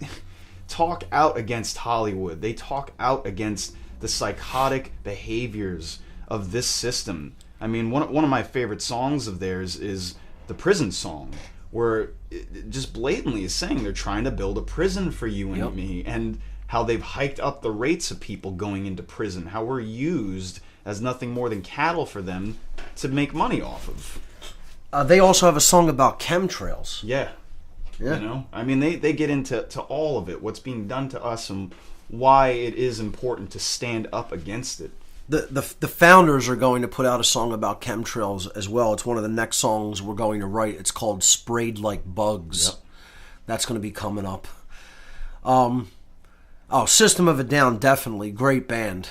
talk out against Hollywood. They talk out against the psychotic behaviors of this system. I mean, one of my favorite songs of theirs is the prison song, where it just blatantly is saying they're trying to build a prison for you and me, and how they've hiked up the rates of people going into prison, how we're used as nothing more than cattle for them to make money off of. They also have a song about chemtrails. Yeah. You know, I mean, they get into all of it, what's being done to us, and why it is important to stand up against it. The Founders are going to put out a song about chemtrails as well. It's one of the next songs we're going to write. It's called Sprayed Like Bugs. Yep. That's going to be coming up. System of a Down, definitely. Great band.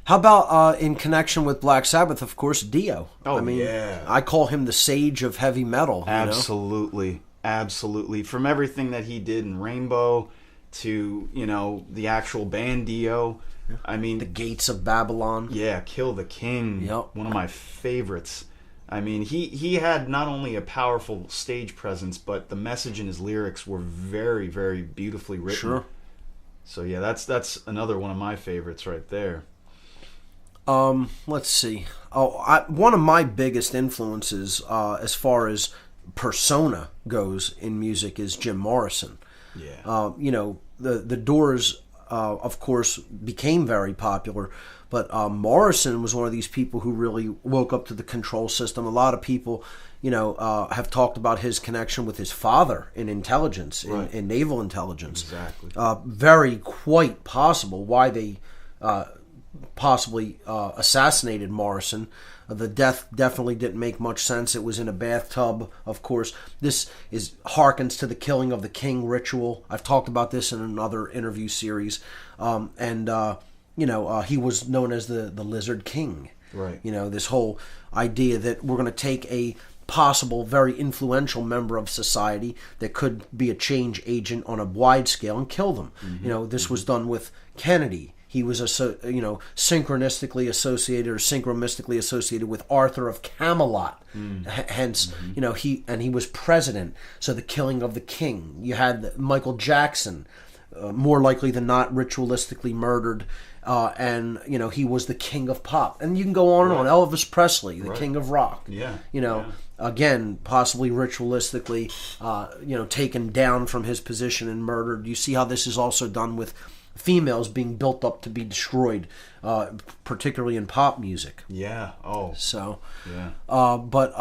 How about in connection with Black Sabbath, of course, Dio? Oh, I mean, yeah. I call him the sage of heavy metal. Absolutely. You know? Absolutely. From everything that he did in Rainbow to, you know, the actual band Dio. I mean, The Gates of Babylon. Yeah, Kill the King. Yep. One of my favorites. I mean, he had not only a powerful stage presence, but the message in his lyrics were very, very beautifully written. Sure. So yeah, that's another one of my favorites right there. Let's see. One of my biggest influences, as far as persona goes in music, is Jim Morrison. Yeah. You know, the Doors, of course, became very popular, but Morrison was one of these people who really woke up to the control system. A lot of people, you know, have talked about his connection with his father in intelligence, Right. in naval intelligence. Exactly. Very quite possible why they possibly assassinated Morrison. The death definitely didn't make much sense. It was in a bathtub, of course. This harkens to the Killing of the King ritual. I've talked about this in another interview series. You know, he was known as the Lizard King. Right. You know, this whole idea that we're going to take a possible very influential member of society that could be a change agent on a wide scale and kill them. Mm-hmm. You know, this was done with Kennedy. He was synchronistically associated with Arthur of Camelot. Hence, you know, he was president. So the Killing of the King. You had Michael Jackson, more likely than not ritualistically murdered, and you know, he was the king of pop. And you can go on and on. Elvis Presley, the king of rock. Yeah. You know, again, possibly ritualistically, you know, taken down from his position and murdered. You see how this is also done with females being built up to be destroyed, particularly in pop music. Yeah. Oh. So, Yeah. but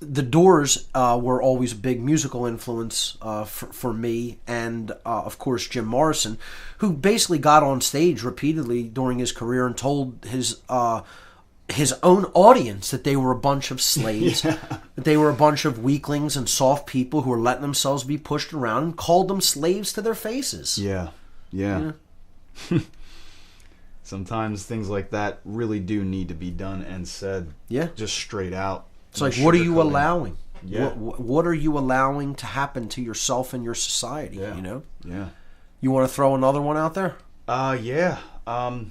the Doors were always a big musical influence for me, and of course Jim Morrison, who basically got on stage repeatedly during his career and told his own audience that they were a bunch of slaves, that they were a bunch of weaklings and soft people who were letting themselves be pushed around, and called them slaves to their faces. Yeah. Sometimes things like that really do need to be done and said. Yeah. Just straight out. It's like, what are you sugarcoating. allowing? Yeah. What are you allowing to happen to yourself and your society? Yeah. You know. Yeah. You want to throw another one out there? Yeah. I'd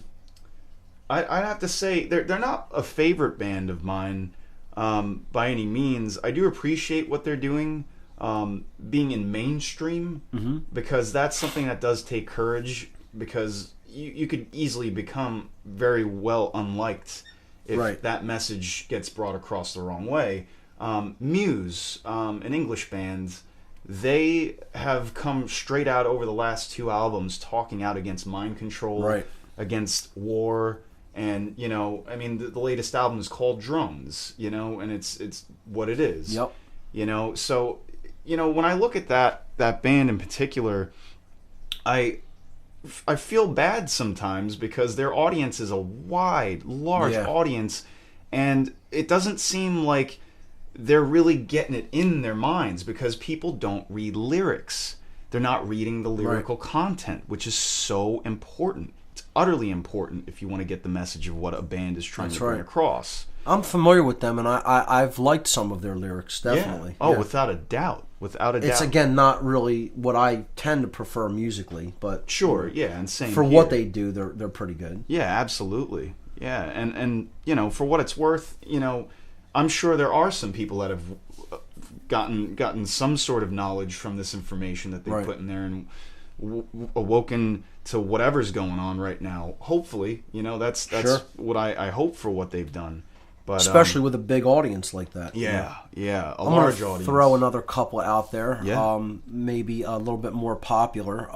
have to say they're not a favorite band of mine by any means. I do appreciate what they're doing, being in mainstream, because that's something that does take courage, because you could easily become very well unliked if that message gets brought across the wrong way. Muse, an English band, they have come straight out over the last 2 albums talking out against mind control, against war, and, you know, I mean, the latest album is called Drones, you know, and it's what it is. Yep. You know, so, you know, when I look at that band in particular, I feel bad sometimes because their audience is a large audience, and it doesn't seem like they're really getting it in their minds, because people don't read lyrics. They're not reading the lyrical content, which is so important. It's utterly important if you want to get the message of what a band is trying to bring across. I'm familiar with them, and I've liked some of their lyrics, definitely. Yeah. Oh, without a doubt. Without a doubt. It's, again, not really what I tend to prefer musically, but... Sure, yeah, and same for here. what they do, they're pretty good. Yeah, absolutely. Yeah, and you know, for what it's worth, you know, I'm sure there are some people that have gotten some sort of knowledge from this information that they put in there, and awoken to whatever's going on right now. Hopefully, you know, that's what I hope for what they've done. But, especially with a big audience like that. Yeah, a I'm large gonna audience. throw another couple out there. Yeah. Maybe a little bit more popular.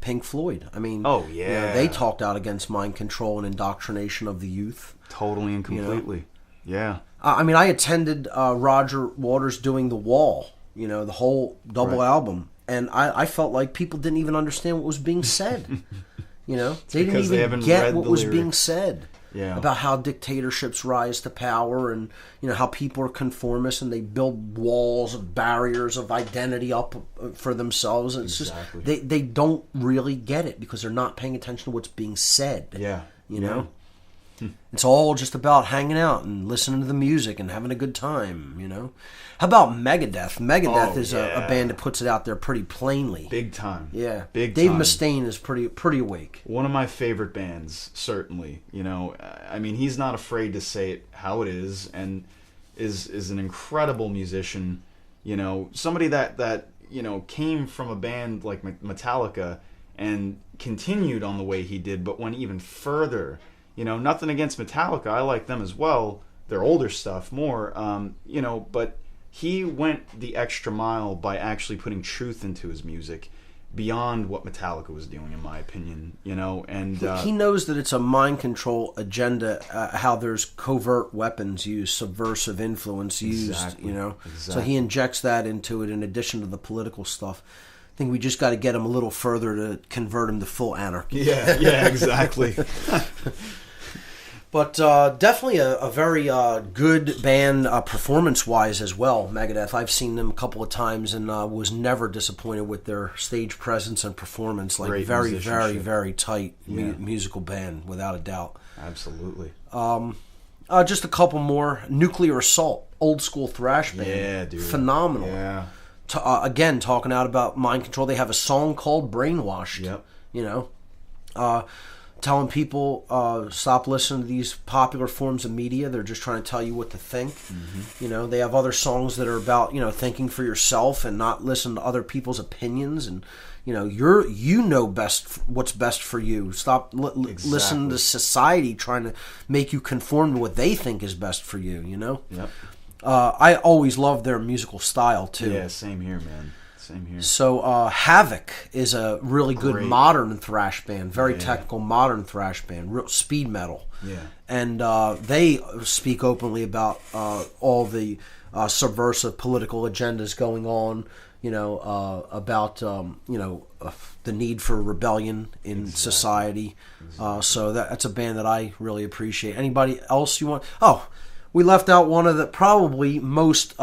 Pink Floyd. I mean, oh you yeah, know, they talked out against mind control and indoctrination of the youth. Totally and completely. You know? Yeah. I mean, I attended Roger Waters doing The Wall. You know, the whole double album, and I felt like people didn't even understand what was being said. You know, they didn't even get what was being said. Yeah. About how dictatorships rise to power, and you know how people are conformists and they build walls of barriers of identity up for themselves. And it's just they don't really get it because they're not paying attention to what's being said. Yeah, you know, it's all just about hanging out and listening to the music and having a good time. You know, how about Megadeth? Megadeth is a band that puts it out there pretty plainly, big time. Yeah, big. Dave time. Mustaine is pretty awake. One of my favorite bands, certainly. You know, I mean, he's not afraid to say it how it is, and is an incredible musician. You know, somebody that you know came from a band like Metallica and continued on the way he did, but went even further. You know, nothing against Metallica, I like them as well. Their older stuff more. You know, but he went the extra mile by actually putting truth into his music beyond what Metallica was doing, in my opinion. You know, and he knows that it's a mind control agenda. How there's covert weapons used, subversive influence used. You know, so he injects that into it in addition to the political stuff. I think we just got to get him a little further to convert him to full anarchy. Yeah, exactly. But definitely a very good band performance-wise as well, Megadeth. I've seen them a couple of times and was never disappointed with their stage presence and performance. Like Great very, very, very tight Yeah. musical band, without a doubt. Absolutely. Just a couple more. Nuclear Assault, old school thrash band. Yeah, dude. Phenomenal. Yeah. Again, talking out about mind control. They have a song called Brainwashed. Yep. You know, telling people stop listening to these popular forms of media. They're just trying to tell you what to think. Mm-hmm. You know, they have other songs that are about, you know, thinking for yourself and not listening to other people's opinions. And you know, you know best what's best for you. Stop listening to society trying to make you conform to what they think is best for you. You know. Yep. I always loved their musical style too. Yeah, same here, man. Same here. So Havoc is a really good modern thrash band, very technical modern thrash band, real speed metal. Yeah. And they speak openly about all the subversive political agendas going on, you know, about you know, the need for rebellion in society. So that's a band that I really appreciate. Anybody else you want? Oh, we left out one of the probably most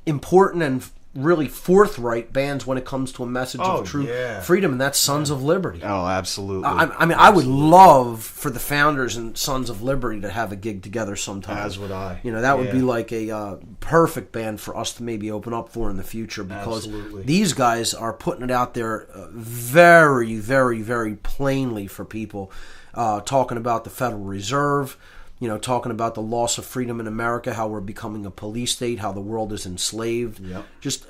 important and really forthright bands when it comes to a message of true freedom, and that's Sons of Liberty. Oh, absolutely. I mean, I would love for the founders and Sons of Liberty to have a gig together sometime. As would I. You know, that would be like a perfect band for us to maybe open up for in the future, because these guys are putting it out there very, very, very plainly for people, talking about the Federal Reserve, you know, talking about the loss of freedom in America, how we're becoming a police state, how the world is enslaved. Yep. Just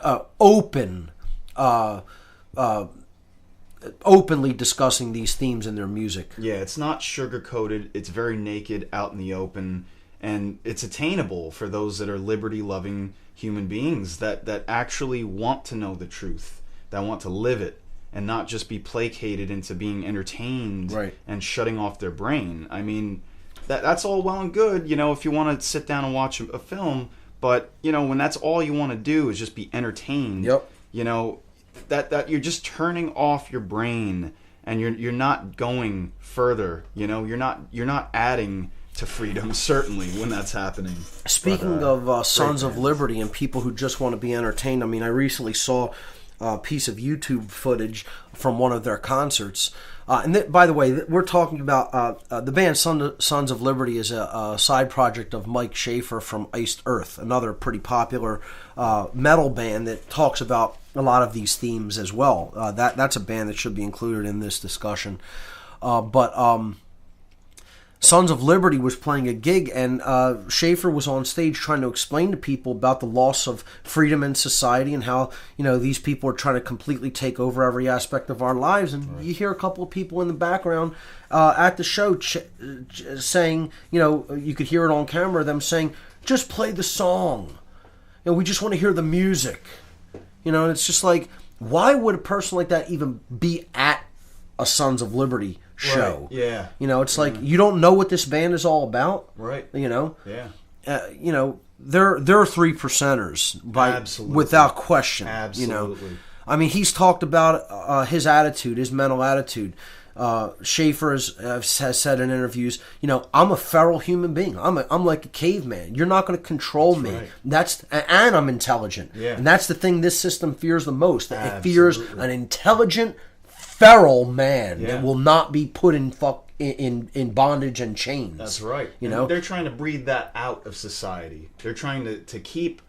openly discussing these themes in their music. Yeah, it's not sugar-coated. It's very naked, out in the open, and it's attainable for those that are liberty-loving human beings that actually want to know the truth, that want to live it, and not just be placated into being entertained and shutting off their brain. I mean, that's all well and good, you know, if you want to sit down and watch a film, but, you know, when that's all you want to do is just be entertained, you know, that you're just turning off your brain, and you're not going further, you know, you're not adding to freedom, certainly, when that's happening. Speaking of Sons of Liberty and people who just want to be entertained, I mean, I recently saw a piece of YouTube footage from one of their concerts. By the way, we're talking about the band Sons of Liberty is a side project of Mike Schaefer from Iced Earth, another pretty popular metal band that talks about a lot of these themes as well. That's a band that should be included in this discussion. But Sons of Liberty was playing a gig, and Schaefer was on stage trying to explain to people about the loss of freedom in society and how, these people are trying to completely take over every aspect of our lives. And you hear a couple of people in the background at the show saying, you could hear it on camera, them saying, just play the song. We just want to hear the music. And it's just like, why would a person like that even be at a Sons of Liberty show? Right. Yeah. It's like, you don't know what this band is all about. Right. Yeah. They're three percenters Absolutely. Without question. Absolutely. I mean, he's talked about his attitude, his mental attitude. Schaefer has said in interviews, I'm a feral human being. I'm like a caveman. You're not going to control me. Right. And I'm intelligent. Yeah. And that's the thing this system fears the most. Absolutely. It fears an intelligent, feral man that will not be put in bondage and chains. That's right. And they're trying to breed that out of society. They're trying to keep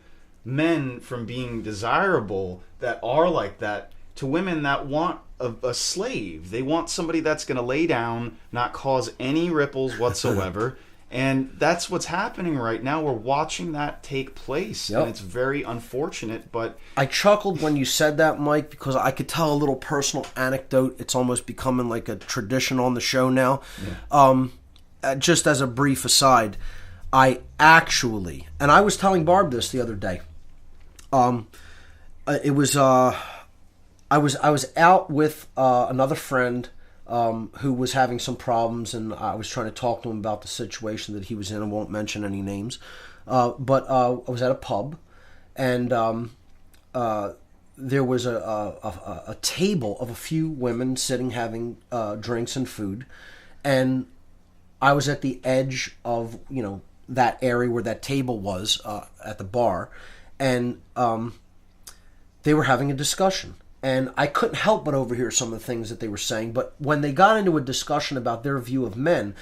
men from being desirable that are like that to women that want a slave. They want somebody that's going to lay down, not cause any ripples whatsoever. And that's what's happening right now. We're watching that take place. Yep. And it's very unfortunate, but I chuckled when you said that, Mike, because I could tell a little personal anecdote. It's almost becoming like a tradition on the show now. Yeah. Just as a brief aside, I actually, and I was telling Barb this the other day. It was I was out with another friend who was having some problems, and I was trying to talk to him about the situation that he was in. I won't mention any names. But I was at a pub, and there was a table of a few women sitting having drinks and food, and I was at the edge of, that area where that table was at the bar, and they were having a discussion. And I couldn't help but overhear some of the things that they were saying. But when they got into a discussion about their view of men,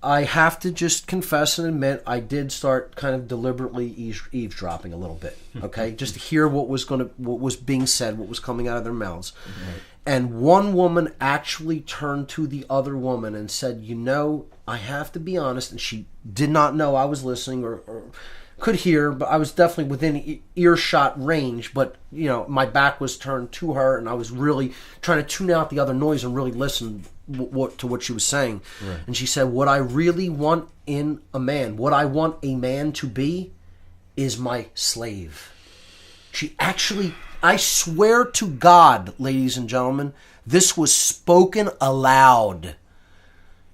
I have to just confess and admit I did start kind of deliberately eavesdropping a little bit. Okay, just to hear what was being said, what was coming out of their mouths. Right. And one woman actually turned to the other woman and said, I have to be honest. And she did not know I was listening or could hear, but I was definitely within earshot range, but my back was turned to her, and I was really trying to tune out the other noise and really listen to what she was saying. Right. And she said, what I really want in a man, what I want a man to be, is my slave. She actually, I swear to God, ladies and gentlemen, this was spoken aloud.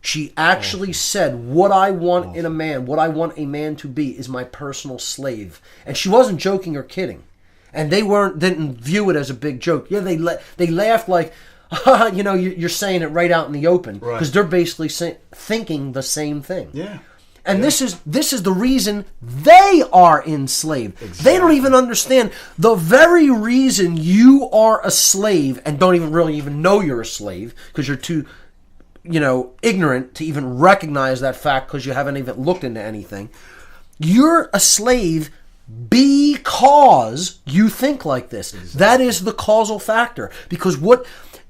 She actually said, what I want in a man, what I want a man to be, is my personal slave. And she wasn't joking or kidding. And they didn't view it as a big joke. Yeah, they laughed like, you're saying it right out in the open. Because they're basically thinking the same thing. Yeah. And this is the reason they are enslaved. Exactly. They don't even understand the very reason you are a slave and don't even know you're a slave because you're too ignorant to even recognize that fact because you haven't even looked into anything. You're a slave because you think like this. Exactly. That is the causal factor. Because what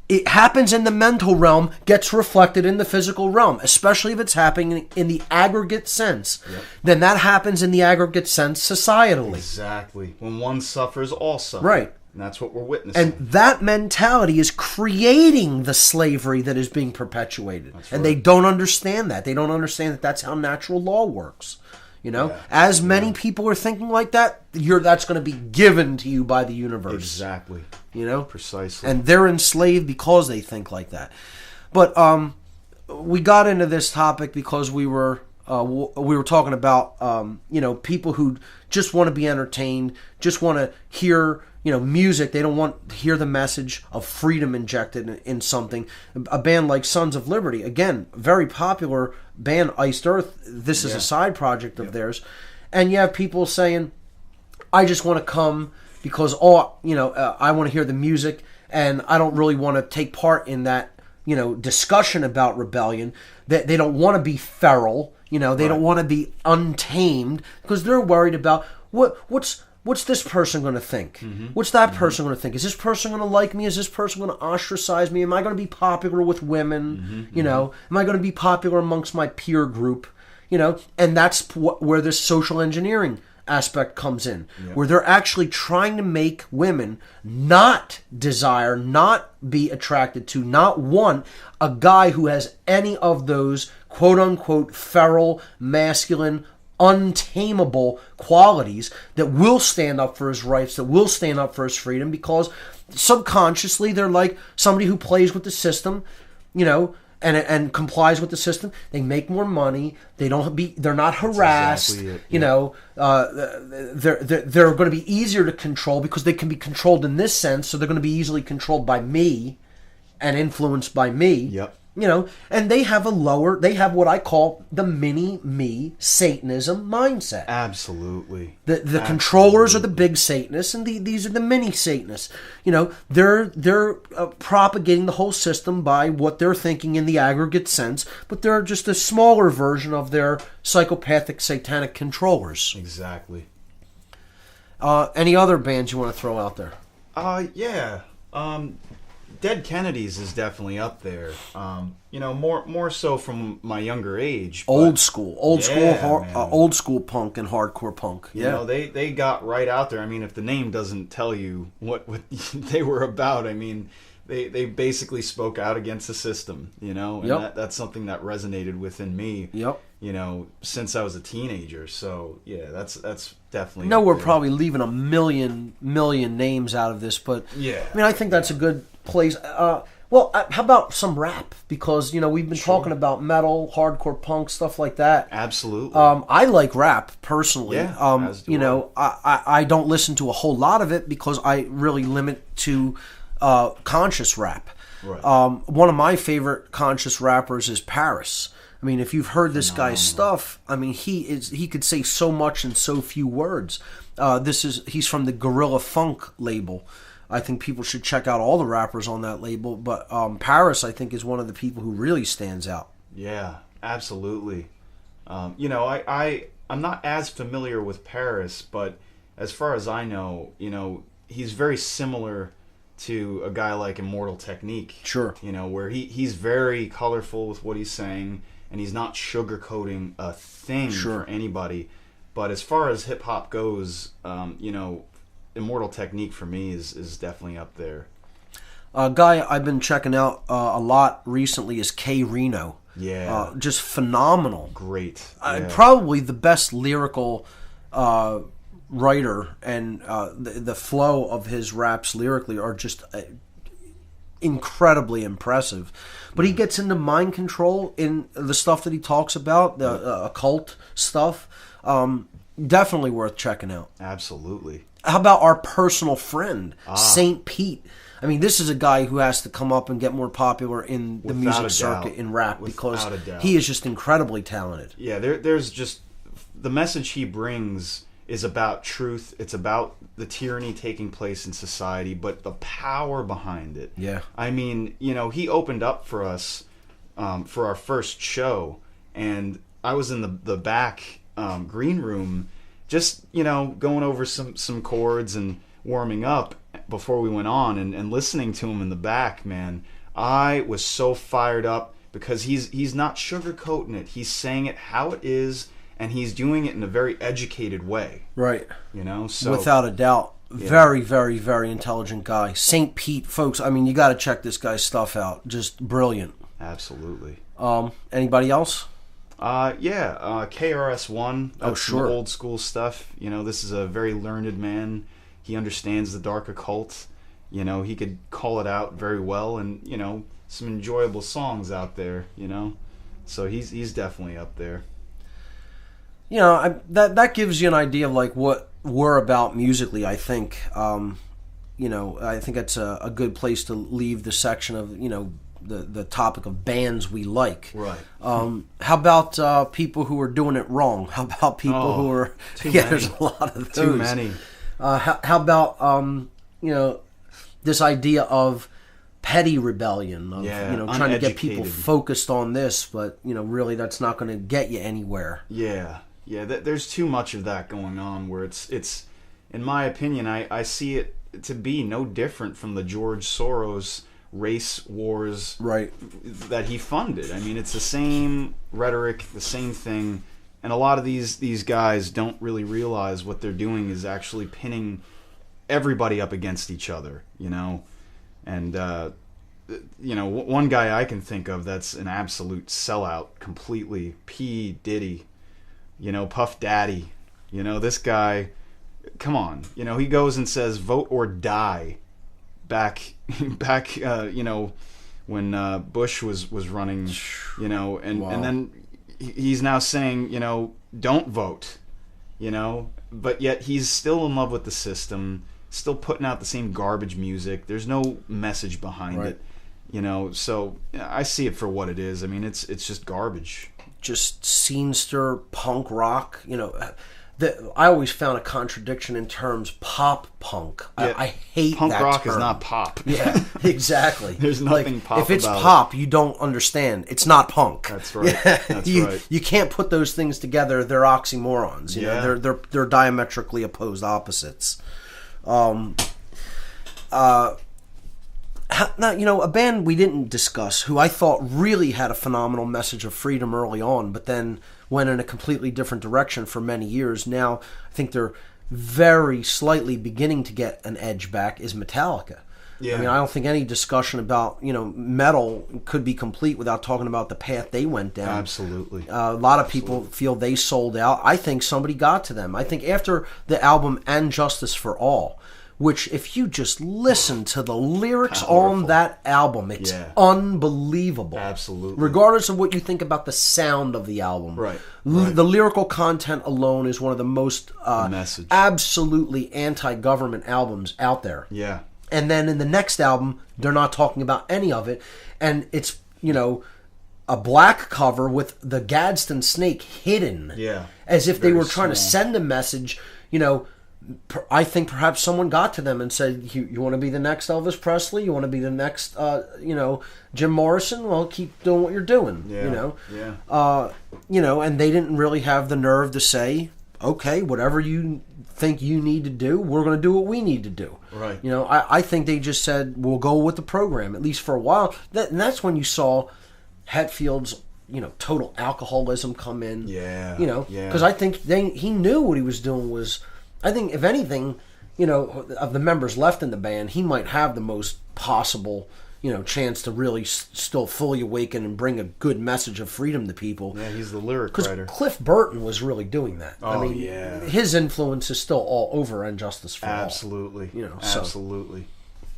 it happens in the mental realm gets reflected in the physical realm, especially if it's happening in the aggregate sense. Yep. Then that happens in the aggregate sense societally. Exactly. When one suffers, all suffer. Right. And that's what we're witnessing. And that mentality is creating the slavery that is being perpetuated. That's right. And they don't understand that. They don't understand that that's how natural law works. As many people are thinking like that, that's going to be given to you by the universe. Exactly. Precisely. And they're enslaved because they think like that. But we got into this topic because we were we were talking about, people who just want to be entertained, just want to hear, music. They don't want to hear the message of freedom injected in something. A band like Sons of Liberty, again, very popular band, Iced Earth. This is a side project of theirs. And you have people saying, I just want to come because, I want to hear the music, and I don't really want to take part in that, discussion about rebellion. That they don't want to be feral. They don't want to be untamed because they're worried about what's this person going to think? Mm-hmm. What's that person going to think? Is this person going to like me? Is this person going to ostracize me? Am I going to be popular with women? Mm-hmm. Am I going to be popular amongst my peer group? And that's where this social engineering aspect comes in, where they're actually trying to make women not desire, not be attracted to, not want a guy who has any of those quote-unquote feral, masculine, untamable qualities that will stand up for his rights, that will stand up for his freedom, because subconsciously they're like somebody who plays with the system, and complies with the system. They make more money. They're not harassed. Exactly they're going to be easier to control because they can be controlled in this sense. So they're going to be easily controlled by me and influenced by me. Yep. And they have what I call the mini-me Satanism mindset. Absolutely. The controllers are the big Satanists, and these are the mini Satanists. They're propagating the whole system by what they're thinking in the aggregate sense, but they're just a smaller version of their psychopathic satanic controllers. Exactly. Any other bands you want to throw out there? Yeah. Dead Kennedys is definitely up there. More so from my younger age. Old school punk and hardcore punk. They got right out there. I mean, if the name doesn't tell you what they were about, I mean, they basically spoke out against the system. And that's something that resonated within me. Yep. Since I was a teenager. So yeah, that's definitely. No, we're probably leaving a million names out of this, but yeah, I mean, I think that's a good place. How about some rap? Because we've been talking about metal, hardcore punk, stuff like that. Absolutely. I like rap personally. Yeah, I don't listen to a whole lot of it because I really limit to conscious rap. Right. One of my favorite conscious rappers is Paris. I mean, if you've heard this guy's stuff, I mean, he could say so much in so few words. He's from the Gorilla Funk label. I think people should check out all the rappers on that label, but Paris, I think, is one of the people who really stands out. Yeah, absolutely. I'm not as familiar with Paris, but as far as I know, he's very similar to a guy like Immortal Technique. Sure. Where he's very colorful with what he's saying, and he's not sugarcoating a thing for anybody. But as far as hip hop goes, Immortal Technique for me is definitely up there. A guy I've been checking out a lot recently is K Reno. Yeah. Just phenomenal. Great. Probably the best lyrical writer, and the flow of his raps lyrically are just incredibly impressive. But he gets into mind control in the stuff that he talks about, the occult stuff. Definitely worth checking out. Absolutely. How about our personal friend, Saint Pete? I mean, this is a guy who has to come up and get more popular in the music circuit in rap because he is just incredibly talented. Yeah, there's just the message he brings is about truth. It's about the tyranny taking place in society, but the power behind it. Yeah. I mean, he opened up for us for our first show, and I was in the back green room just, going over some chords and warming up before we went on and listening to him in the back, man. I was so fired up because he's not sugarcoating it. He's saying it how it is, and he's doing it in a very educated way. Right. So without a doubt. Yeah. Very, very, very intelligent guy. Saint Pete, folks, I mean, you got to check this guy's stuff out. Just brilliant. Absolutely. Anybody else? KRS-One. That's sure. Some old school stuff. This is a very learned man. He understands the dark occult. He could call it out very well, and some enjoyable songs out there. So he's definitely up there. that gives you an idea of like what we're about musically. I think, I think that's a good place to leave the section of the topic of bands we like. Right. How about people who are doing it wrong? How about people who are? There's a lot of those. Too many. How about this idea of petty rebellion, of trying to get people focused on this, but really that's not going to get you anywhere. Yeah. There's too much of that going on. Where it's in my opinion, I see it to be no different from the George Soros race wars that he funded. I mean, it's the same rhetoric, the same thing, and a lot of these guys don't really realize what they're doing is actually pinning everybody up against each other, and one guy I can think of that's an absolute sellout completely, P. Diddy, Puff Daddy, this guy, come on, he goes and says vote or die back when Bush was running, and then he's now saying, don't vote, but yet he's still in love with the system, still putting out the same garbage music. There's no message behind it, so I see it for what it is. I mean, it's just garbage. Just scenester punk rock, I always found a contradiction in terms pop punk. Yeah. I hate punk that rock term. is not pop. Yeah, exactly. There's nothing pop if it's about pop, you don't understand. It's not punk. That's right. That's right. You can't put those things together. They're oxymorons. They're diametrically opposed opposites. Now, a band we didn't discuss who I thought really had a phenomenal message of freedom early on, but then went in a completely different direction for many years. Now, I think they're very slightly beginning to get an edge back, is Metallica. Yeah. I mean, I don't think any discussion about, metal could be complete without talking about the path they went down. Absolutely. A lot of people feel they sold out. I think somebody got to them. I think after the album And Justice for All, which if you just listen to the lyrics on that album, it's unbelievable. Absolutely. Regardless of what you think about the sound of the album. Right. The lyrical content alone is one of the most absolutely anti-government albums out there. Yeah. And then in the next album, they're not talking about any of it. And it's, a black cover with the Gadsden snake hidden. Yeah. As if they were trying to small. send a message, I think perhaps someone got to them and said, you want to be the next Elvis Presley? You want to be the next, Jim Morrison? Well, keep doing what you're doing, Yeah. And they didn't really have the nerve to say, okay, whatever you think you need to do, we're going to do what we need to do. Right. I think they just said, we'll go with the program, at least for a while. And that's when you saw Hetfield's, total alcoholism come in. Yeah. Because I think he knew what he was doing was... I think, if anything, of the members left in the band, he might have the most possible, chance to really still fully awaken and bring a good message of freedom to people. Yeah, he's the lyric writer. Because Cliff Burton was really doing that. Oh, his influence is still all over And Justice for All. Absolutely. Absolutely.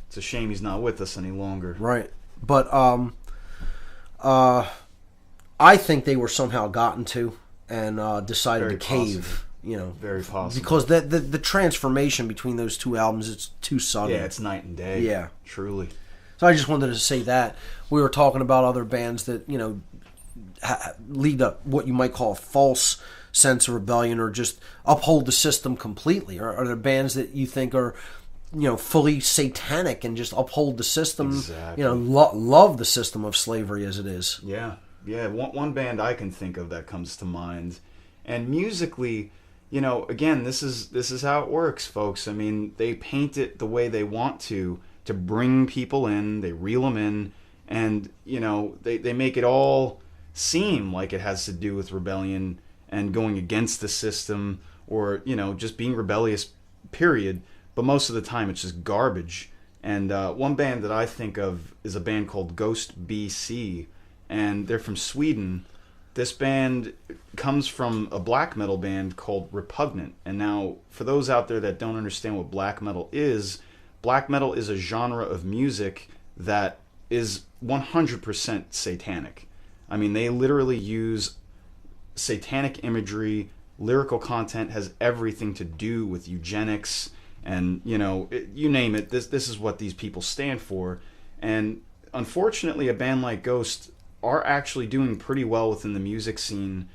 It's a shame he's not with us any longer. Right. But I think they were somehow gotten to and decided to cave. Possible. Very possible. Because the transformation between those two albums, it's too sudden. Yeah, it's night and day. Yeah. Truly. So I just wanted to say that. We were talking about other bands that, lead up what you might call a false sense of rebellion or just uphold the system completely. Are there bands that you think are, fully satanic and just uphold the system, exactly. Love the system of slavery as it is? Yeah. Yeah. One band I can think of that comes to mind. And musically... again, this is how it works, folks. I mean, they paint it the way they want to bring people in, they reel them in, and, they make it all seem like it has to do with rebellion and going against the system or, just being rebellious, period. But most of the time, it's just garbage. And one band that I think of is a band called Ghost BC, and they're from Sweden. This band comes from a black metal band called Repugnant. And now, for those out there that don't understand what black metal is a genre of music that is 100% satanic. I mean, they literally use satanic imagery lyrical content has everything to do with eugenics, and you name it. This is what these people stand for. And unfortunately, a band like Ghost are actually doing pretty well within the music scene.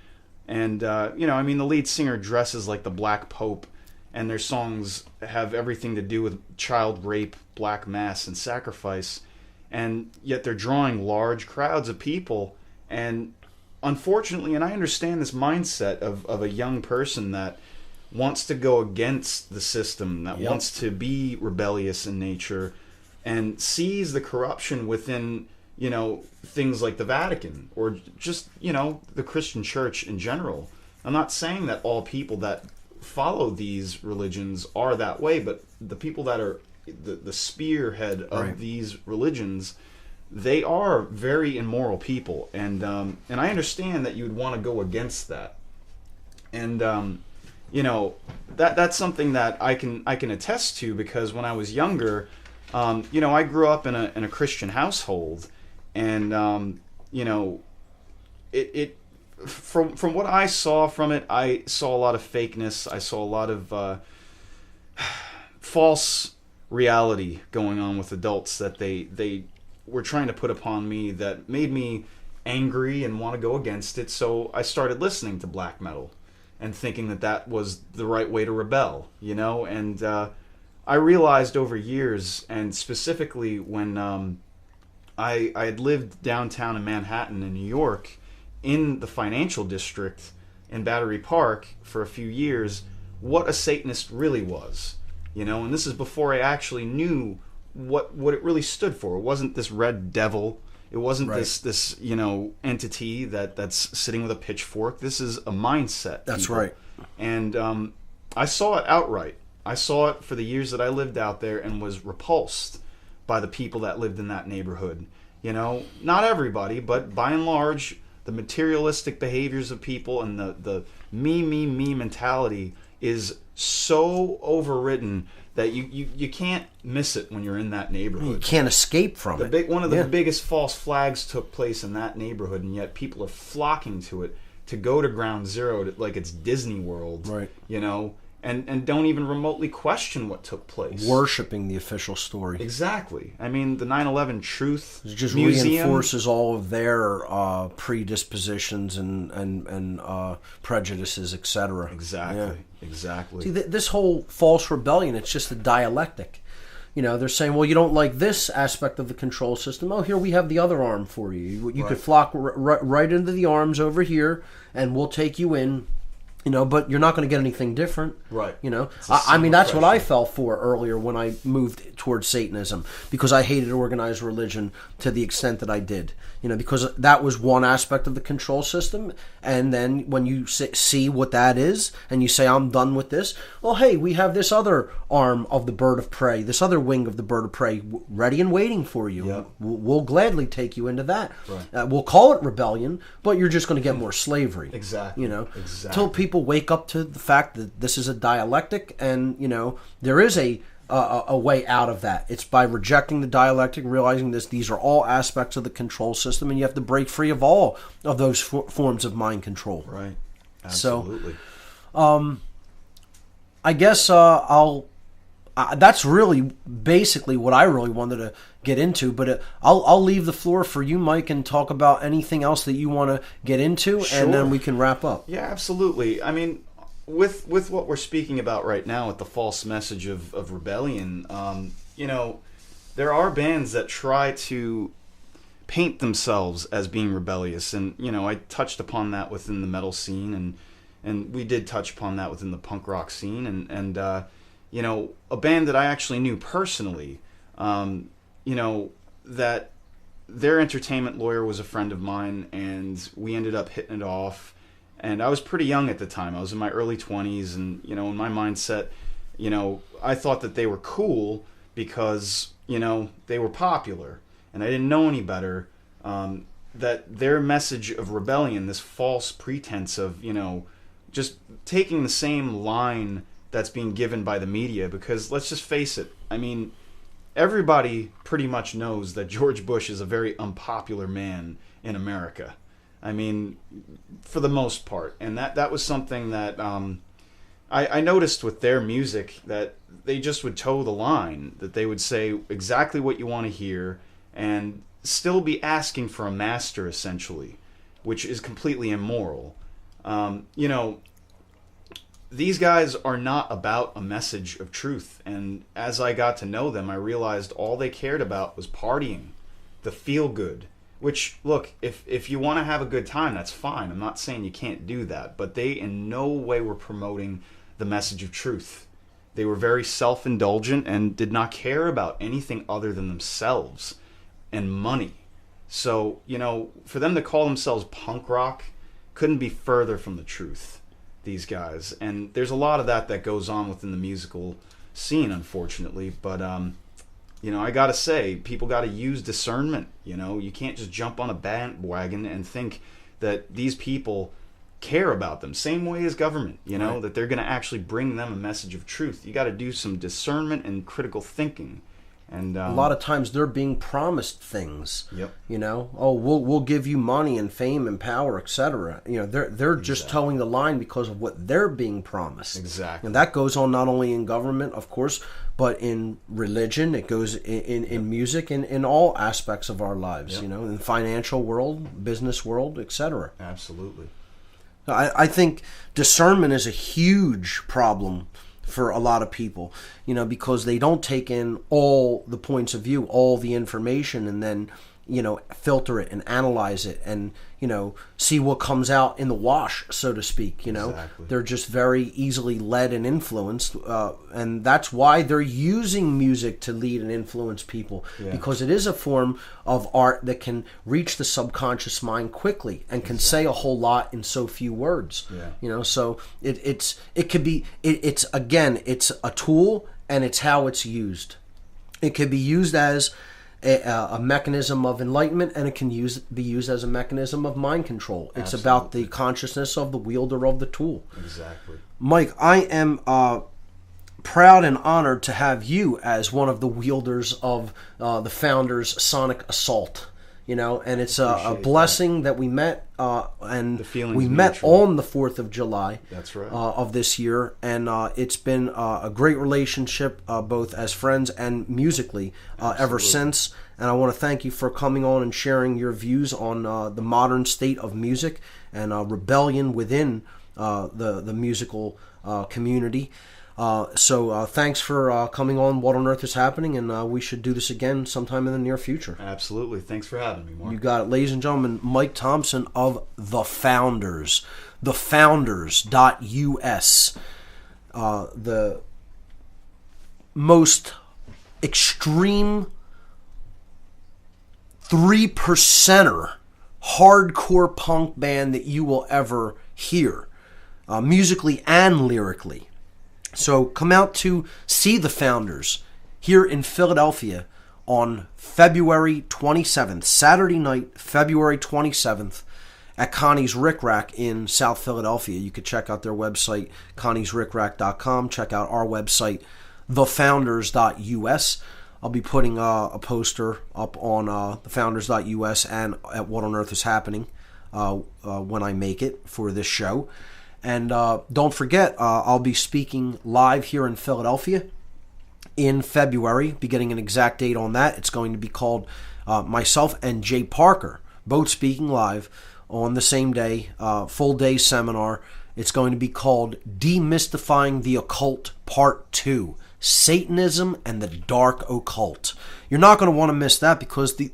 And I mean, the lead singer dresses like the Black Pope, and their songs have everything to do with child rape, black mass, and sacrifice. And yet they're drawing large crowds of people. And unfortunately, and I understand this mindset of a young person that wants to go against the system, that wants to be rebellious in nature, and sees the corruption within, things like the Vatican, or just, the Christian church in general. I'm not saying that all people that follow these religions are that way, but the people that are the spearhead of these religions, they are very immoral people, and I understand that you would want to go against that, and that's something that I can attest to, because when I was younger, I grew up in a Christian household, and it from what I saw from it, I saw a lot of fakeness. I saw a lot of false reality going on with adults that they were trying to put upon me, that made me angry and want to go against it. So I started listening to black metal and thinking that was the right way to rebel, and I realized over years, and specifically when I had lived downtown in Manhattan in New York, in the financial district in Battery Park for a few years, what a Satanist really was. And this is before I actually knew what it really stood for. It wasn't this red devil. It wasn't this entity that's sitting with a pitchfork. This is a mindset. That's people. right. And I saw it outright. I saw it for the years that I lived out there, and was repulsed by the people that lived in that neighborhood. Not everybody, but by and large, the materialistic behaviors of people and the me mentality is so overridden that you can't miss it when you're in that neighborhood. You can't escape from it. One of the biggest false flags took place in that neighborhood, and yet people are flocking to it, to go to Ground Zero like it's Disney World, right? And don't even remotely question what took place. Worshipping the official story. Exactly. I mean, the 9/11 Truth It just Museum reinforces all of their predispositions and prejudices, etc. Exactly. Exactly. See, this whole false rebellion, it's just a dialectic. They're saying, well, you don't like this aspect of the control system. Oh, here we have the other arm for you. You could flock right into the arms over here, and we'll take you in. But you're not going to get anything different. Right. I mean, that's what I fell for earlier when I moved towards Satanism, because I hated organized religion to the extent that I did. Because that was one aspect of the control system. And then when you see what that is, and you say, I'm done with this, well, hey, we have this other arm of the bird of prey, this other wing of the bird of prey, ready and waiting for you. Yep. We'll gladly take you into that. Right. We'll call it rebellion, but you're just going to get more slavery. Exactly. Exactly. Till people wake up to the fact that this is a dialectic, and there is a way out of that. It's by rejecting the dialectic, realizing these are all aspects of the control system, and you have to break free of all of those forms of mind control. Right. Absolutely. So, I guess that's really basically what I really wanted to get into, but I'll leave the floor for you, Mike, and talk about anything else that you want to get into, Sure. and then we can wrap up. Yeah, absolutely. I mean, with what we're speaking about right now, with the false message of rebellion, there are bands that try to paint themselves as being rebellious, and I touched upon that within the metal scene, and we did touch upon that within the punk rock scene, and a band that I actually knew personally, that their entertainment lawyer was a friend of mine, and we ended up hitting it off. And I was pretty young at the time. I was in my early 20s, and in my mindset, I thought that they were cool because they were popular, and I didn't know any better. That their message of rebellion, this false pretense of just taking the same line that's being given by the media, because let's just face it, I mean, everybody pretty much knows that George Bush is a very unpopular man in America. I mean, for the most part. And that was something that I noticed with their music, that they just would toe the line, that they would say exactly what you want to hear and still be asking for a master, essentially, which is completely immoral. These guys are not about a message of truth. And as I got to know them, I realized all they cared about was partying, the feel good. Which, look, if you want to have a good time, that's fine. I'm not saying you can't do that. But they in no way were promoting the message of truth. They were very self-indulgent and did not care about anything other than themselves and money. So, for them to call themselves punk rock couldn't be further from the truth, these guys. And there's a lot of that goes on within the musical scene, unfortunately. But, I gotta say, people gotta use discernment. You can't just jump on a bandwagon and think that these people care about them. Same way as government, Right. that they're gonna actually bring them a message of truth. You gotta do some discernment and critical thinking. And A lot of times they're being promised things. Yep. Oh, we'll give you money and fame and power, etc. They're just towing the line because of what they're being promised. Exactly. And that goes on not only in government, of course, but in religion. It goes in music, and in all aspects of our lives. Yep. In the financial world, business world, etc. Absolutely. I think discernment is a huge problem for a lot of people, because they don't take in all the points of view, all the information, and then, filter it and analyze it and, see what comes out in the wash, so to speak, Exactly. They're just very easily led and influenced, and that's why they're using music to lead and influence people, because it is a form of art that can reach the subconscious mind quickly and can say a whole lot in so few words. So it's a tool, and it's how it's used. It could be used as a mechanism of enlightenment, and it can be used as a mechanism of mind control. It's about the consciousness of the wielder of the tool. Exactly. Mike, I am proud and honored to have you as one of the wielders of the Founders Sonic Assault. And it's a blessing that we met, and The feeling's we met mutual. on the 4th of July. That's right. Of this year, and it's been a great relationship, both as friends and musically, ever since. And I want to thank you for coming on and sharing your views on the modern state of music and rebellion within the musical community. So thanks for coming on What on Earth is Happening, and we should do this again sometime in the near future. Absolutely. Thanks for having me, Mark. You got it. Ladies and gentlemen, Mike Thompson of The Founders. TheFounders.us. The most extreme 3%er hardcore punk band that you will ever hear, musically and lyrically. So come out to see The Founders here in Philadelphia on February 27th, Saturday night, February 27th, at Connie's Rick Rack in South Philadelphia. You could check out their website, conniesrickrack.com. Check out our website, thefounders.us. I'll be putting a poster up on thefounders.us and at What on Earth is Happening when I make it for this show. And don't forget, I'll be speaking live here in Philadelphia in February, be getting an exact date on that. It's going to be called myself and Jay Parker, both speaking live on the same day, full day seminar. It's going to be called Demystifying the Occult Part 2, Satanism and the Dark Occult. You're not going to want to miss that, because the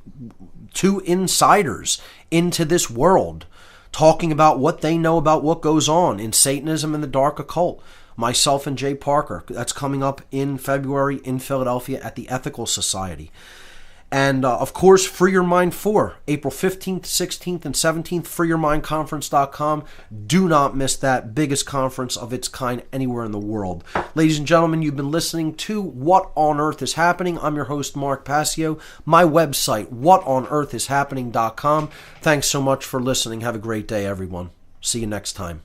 two insiders into this world talking about what they know about what goes on in Satanism and the Dark Occult. Myself and Jay Parker. That's coming up in February in Philadelphia at the Ethical Society. And, of course, Free Your Mind 4, April 15th, 16th, and 17th, freeyourmindconference.com. Do not miss that biggest conference of its kind anywhere in the world. Ladies and gentlemen, you've been listening to What on Earth is Happening. I'm your host, Mark Passio. My website, whatonearthishappening.com. Thanks so much for listening. Have a great day, everyone. See you next time.